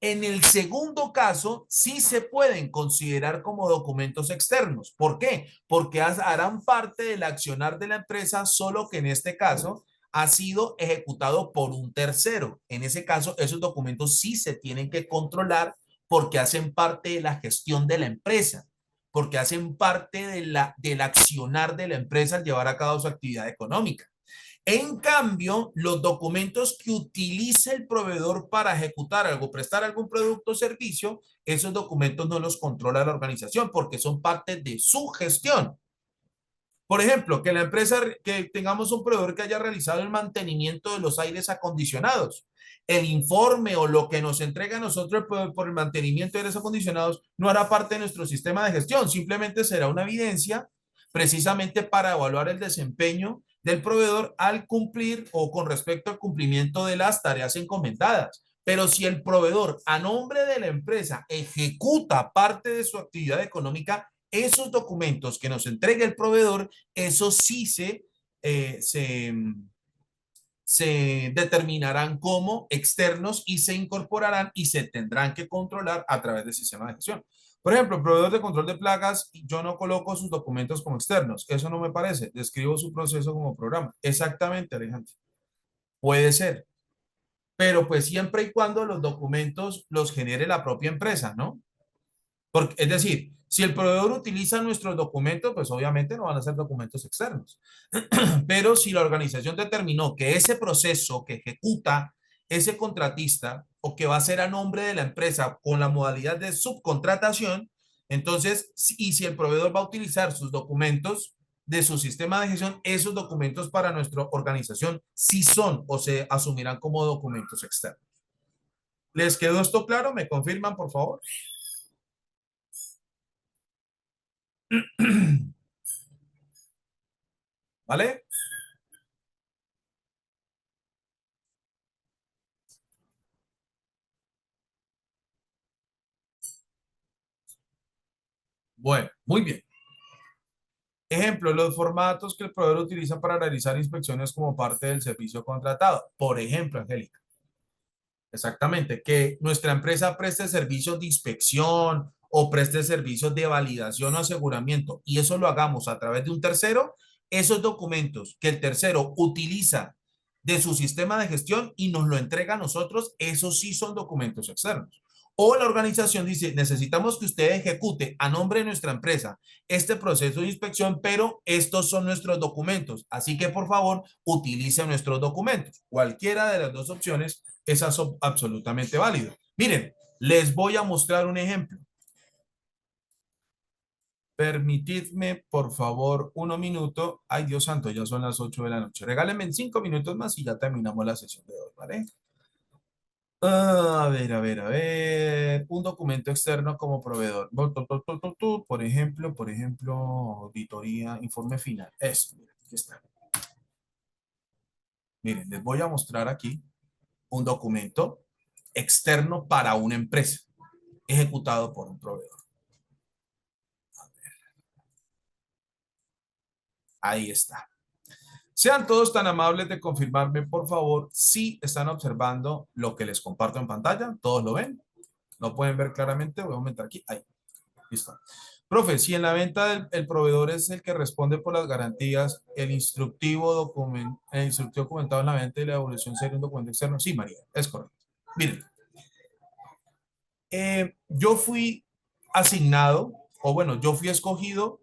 En el segundo caso, sí se pueden considerar como documentos externos. ¿Por qué? Porque harán parte del accionar de la empresa, solo que en este caso ha sido ejecutado por un tercero. En ese caso, esos documentos sí se tienen que controlar porque hacen parte de la gestión de la empresa, porque hacen parte del accionar de la empresa al llevar a cabo su actividad económica. En cambio, los documentos que utiliza el proveedor para ejecutar algo, prestar algún producto o servicio, esos documentos no los controla la organización porque son parte de su gestión. Por ejemplo, que la empresa, que tengamos un proveedor que haya realizado el mantenimiento de los aires acondicionados. El informe o lo que nos entrega a nosotros por el mantenimiento de aires acondicionados no hará parte de nuestro sistema de gestión, simplemente será una evidencia precisamente para evaluar el desempeño del proveedor al cumplir o con respecto al cumplimiento de las tareas encomendadas. Pero si el proveedor a nombre de la empresa ejecuta parte de su actividad económica, esos documentos que nos entregue el proveedor, esos sí eh, se, se determinarán como externos y se incorporarán y se tendrán que controlar a través del sistema de gestión. Por ejemplo, el proveedor de control de plagas, yo no coloco sus documentos como externos. Eso no me parece. Describo su proceso como programa. Exactamente, Alejandro. Puede ser. Pero pues siempre y cuando los documentos los genere la propia empresa, ¿no? Porque, es decir, si el proveedor utiliza nuestros documentos, pues obviamente no van a ser documentos externos. Pero si la organización determinó que ese proceso que ejecuta ese contratista o que va a ser a nombre de la empresa con la modalidad de subcontratación, entonces, y si el proveedor va a utilizar sus documentos de su sistema de gestión, esos documentos para nuestra organización sí son o se asumirán como documentos externos. ¿Les quedó esto claro? ¿Me confirman, por favor? ¿Vale? Bueno, muy bien. Ejemplo, los formatos que el proveedor utiliza para realizar inspecciones como parte del servicio contratado. Por ejemplo, Angélica, exactamente, que nuestra empresa preste servicios de inspección o preste servicios de validación o aseguramiento y eso lo hagamos a través de un tercero, esos documentos que el tercero utiliza de su sistema de gestión y nos lo entrega a nosotros, esos sí son documentos externos. O la organización dice, necesitamos que usted ejecute a nombre de nuestra empresa este proceso de inspección, pero estos son nuestros documentos. Así que, por favor, utilice nuestros documentos. Cualquiera de las dos opciones es absolutamente válido. Miren, les voy a mostrar un ejemplo. Permitidme, por favor, 1 minuto. Ay, Dios santo, ya son las 8 de la noche. Regálenme en 5 minutos más y ya terminamos la sesión de hoy, ¿vale? A ver, a ver, a ver. Un documento externo como proveedor. Por ejemplo, auditoría, informe final. Esto, miren, aquí está. Miren, les voy a mostrar aquí un documento externo para una empresa ejecutado por un proveedor. Ahí está. Sean todos tan amables de confirmarme, por favor, si están observando lo que les comparto en pantalla. ¿Todos lo ven? ¿Lo pueden ver claramente? Voy a aumentar aquí. Ahí. Listo. Profe, si en la venta el proveedor es el que responde por las garantías, el instructivo documentado en la venta y la devolución sería un documento externo. Sí, María, es correcto. Miren, yo fui asignado, o bueno, yo fui escogido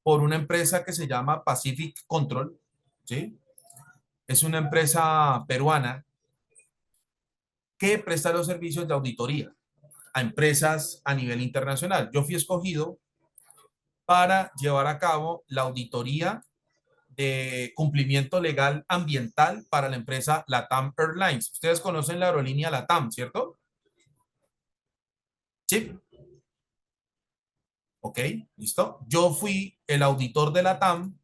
por una empresa que se llama Pacific Control, ¿sí? Es una empresa peruana que presta los servicios de auditoría a empresas a nivel internacional. Yo fui escogido para llevar a cabo la auditoría de cumplimiento legal ambiental para la empresa LATAM Airlines. Ustedes conocen la aerolínea LATAM, ¿cierto? Sí. Ok, listo. Yo fui el auditor de LATAM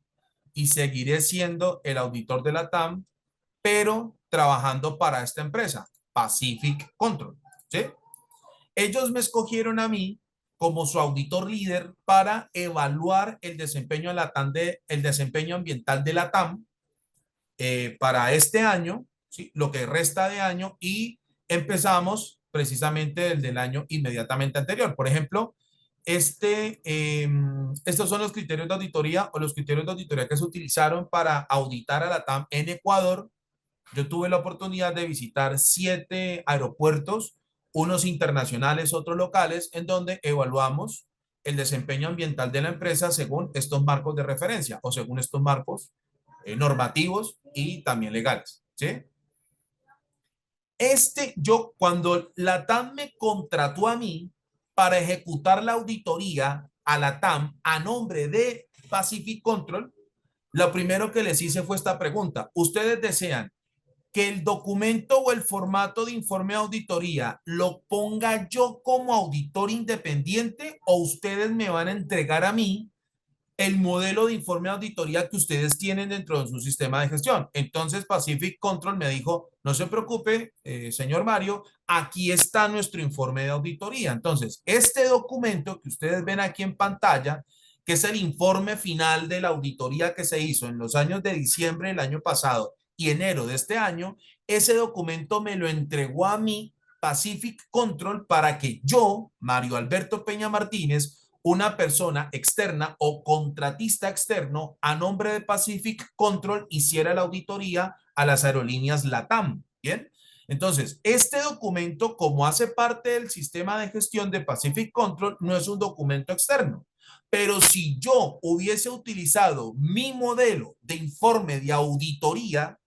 y seguiré siendo el auditor de LATAM, pero trabajando para esta empresa, Pacific Control. ¿Sí? Ellos me escogieron a mí como su auditor líder para evaluar el desempeño, de la TAM el desempeño ambiental de la TAM para este año, ¿sí? Lo que resta de año y empezamos precisamente el del año inmediatamente anterior. Por ejemplo, estos son los criterios de auditoría o los criterios de auditoría que se utilizaron para auditar a la TAM en Ecuador. Yo tuve la oportunidad de visitar 7 aeropuertos, unos internacionales, otros locales, en donde evaluamos el desempeño ambiental de la empresa según estos marcos de referencia o según estos marcos normativos y también legales, ¿sí? Cuando la TAM me contrató a mí para ejecutar la auditoría a la TAM a nombre de Pacific Control, lo primero que les hice fue esta pregunta. ¿Ustedes desean que el documento o el formato de informe de auditoría lo ponga yo como auditor independiente o ustedes me van a entregar a mí el modelo de informe de auditoría que ustedes tienen dentro de su sistema de gestión? Entonces Pacific Control me dijo, no se preocupe, señor Mario, aquí está nuestro informe de auditoría. Entonces, este documento que ustedes ven aquí en pantalla, que es el informe final de la auditoría que se hizo en los años de diciembre del año pasado y enero de este año, ese documento me lo entregó a mí Pacific Control para que yo, Mario Alberto Peña Martínez, una persona externa o contratista externo a nombre de Pacific Control hiciera la auditoría a las aerolíneas LATAM. Bien, entonces este documento, como hace parte del sistema de gestión de Pacific Control, no es un documento externo. Pero si yo hubiese utilizado mi modelo de informe de auditoría,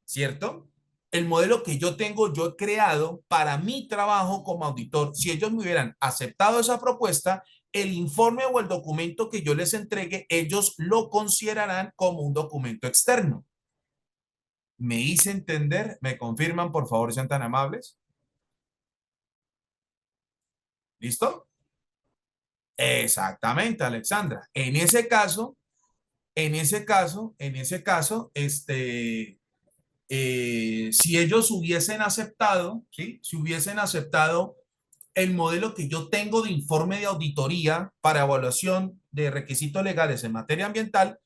¿cierto? El modelo que yo tengo, yo he creado para mi trabajo como auditor, si ellos me hubieran aceptado esa propuesta, el informe o el documento que yo les entregue, ellos lo considerarán como un documento externo. ¿Me hice entender? ¿Me confirman, por favor, sean tan amables? ¿Listo? Exactamente, Alexandra. Si ellos hubiesen aceptado, ¿sí? Si hubiesen aceptado el modelo que yo tengo de informe de auditoría para evaluación de requisitos legales en materia ambiental,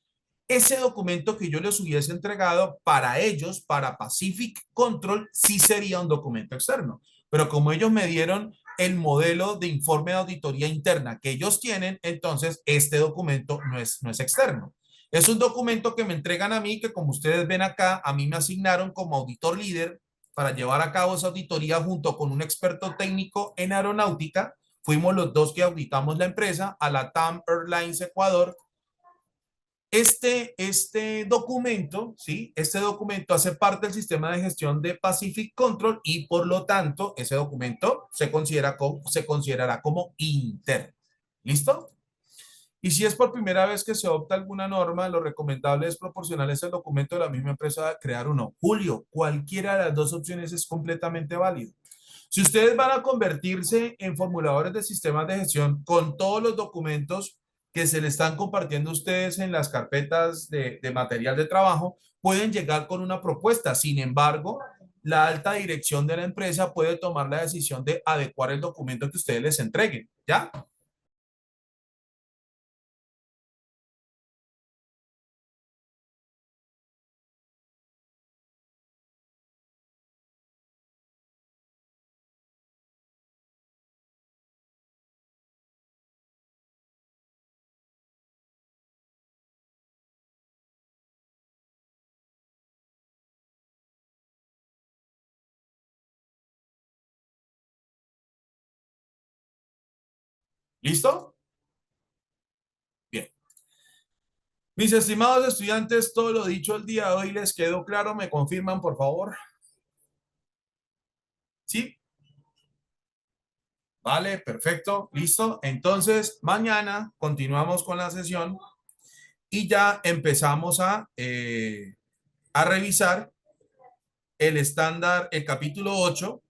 ese documento que yo les hubiese entregado para ellos, para Pacific Control, sí sería un documento externo. Pero como ellos me dieron el modelo de informe de auditoría interna que ellos tienen, entonces este documento no es externo. Es un documento que me entregan a mí, que como ustedes ven acá, a mí me asignaron como auditor líder para llevar a cabo esa auditoría junto con un experto técnico en aeronáutica. Fuimos los dos que auditamos la empresa, a la TAM Airlines Ecuador. Este documento, ¿sí? Este documento hace parte del sistema de gestión de Pacific Control y por lo tanto ese documento se considerará como interno. ¿Listo? Y si es por primera vez que se adopta alguna norma, lo recomendable es proporcionarles el documento de la misma empresa a crear uno. Julio, cualquiera de las dos opciones es completamente válido. Si ustedes van a convertirse en formuladores de sistemas de gestión con todos los documentos que se le están compartiendo a ustedes en las carpetas de material de trabajo, pueden llegar con una propuesta. Sin embargo, la alta dirección de la empresa puede tomar la decisión de adecuar el documento que ustedes les entreguen. ¿Ya? ¿Listo? Bien. Mis estimados estudiantes, todo lo dicho el día de hoy les quedó claro. ¿Me confirman, por favor? ¿Sí? Vale, perfecto, listo. Entonces, mañana continuamos con la sesión y ya empezamos a revisar el estándar, el capítulo 8,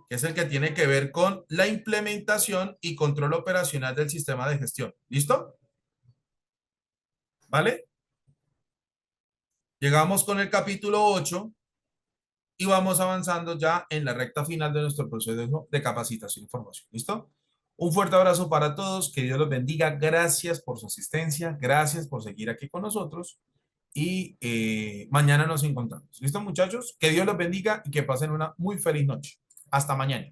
que es el que tiene que ver con la implementación y control operacional del sistema de gestión. ¿Listo? ¿Vale? Llegamos con el capítulo 8 y vamos avanzando ya en la recta final de nuestro proceso de capacitación y formación. ¿Listo? Un fuerte abrazo para todos, que Dios los bendiga. Gracias por su asistencia, gracias por seguir aquí con nosotros y mañana nos encontramos. ¿Listo, muchachos? Que Dios los bendiga y que pasen una muy feliz noche. Hasta mañana.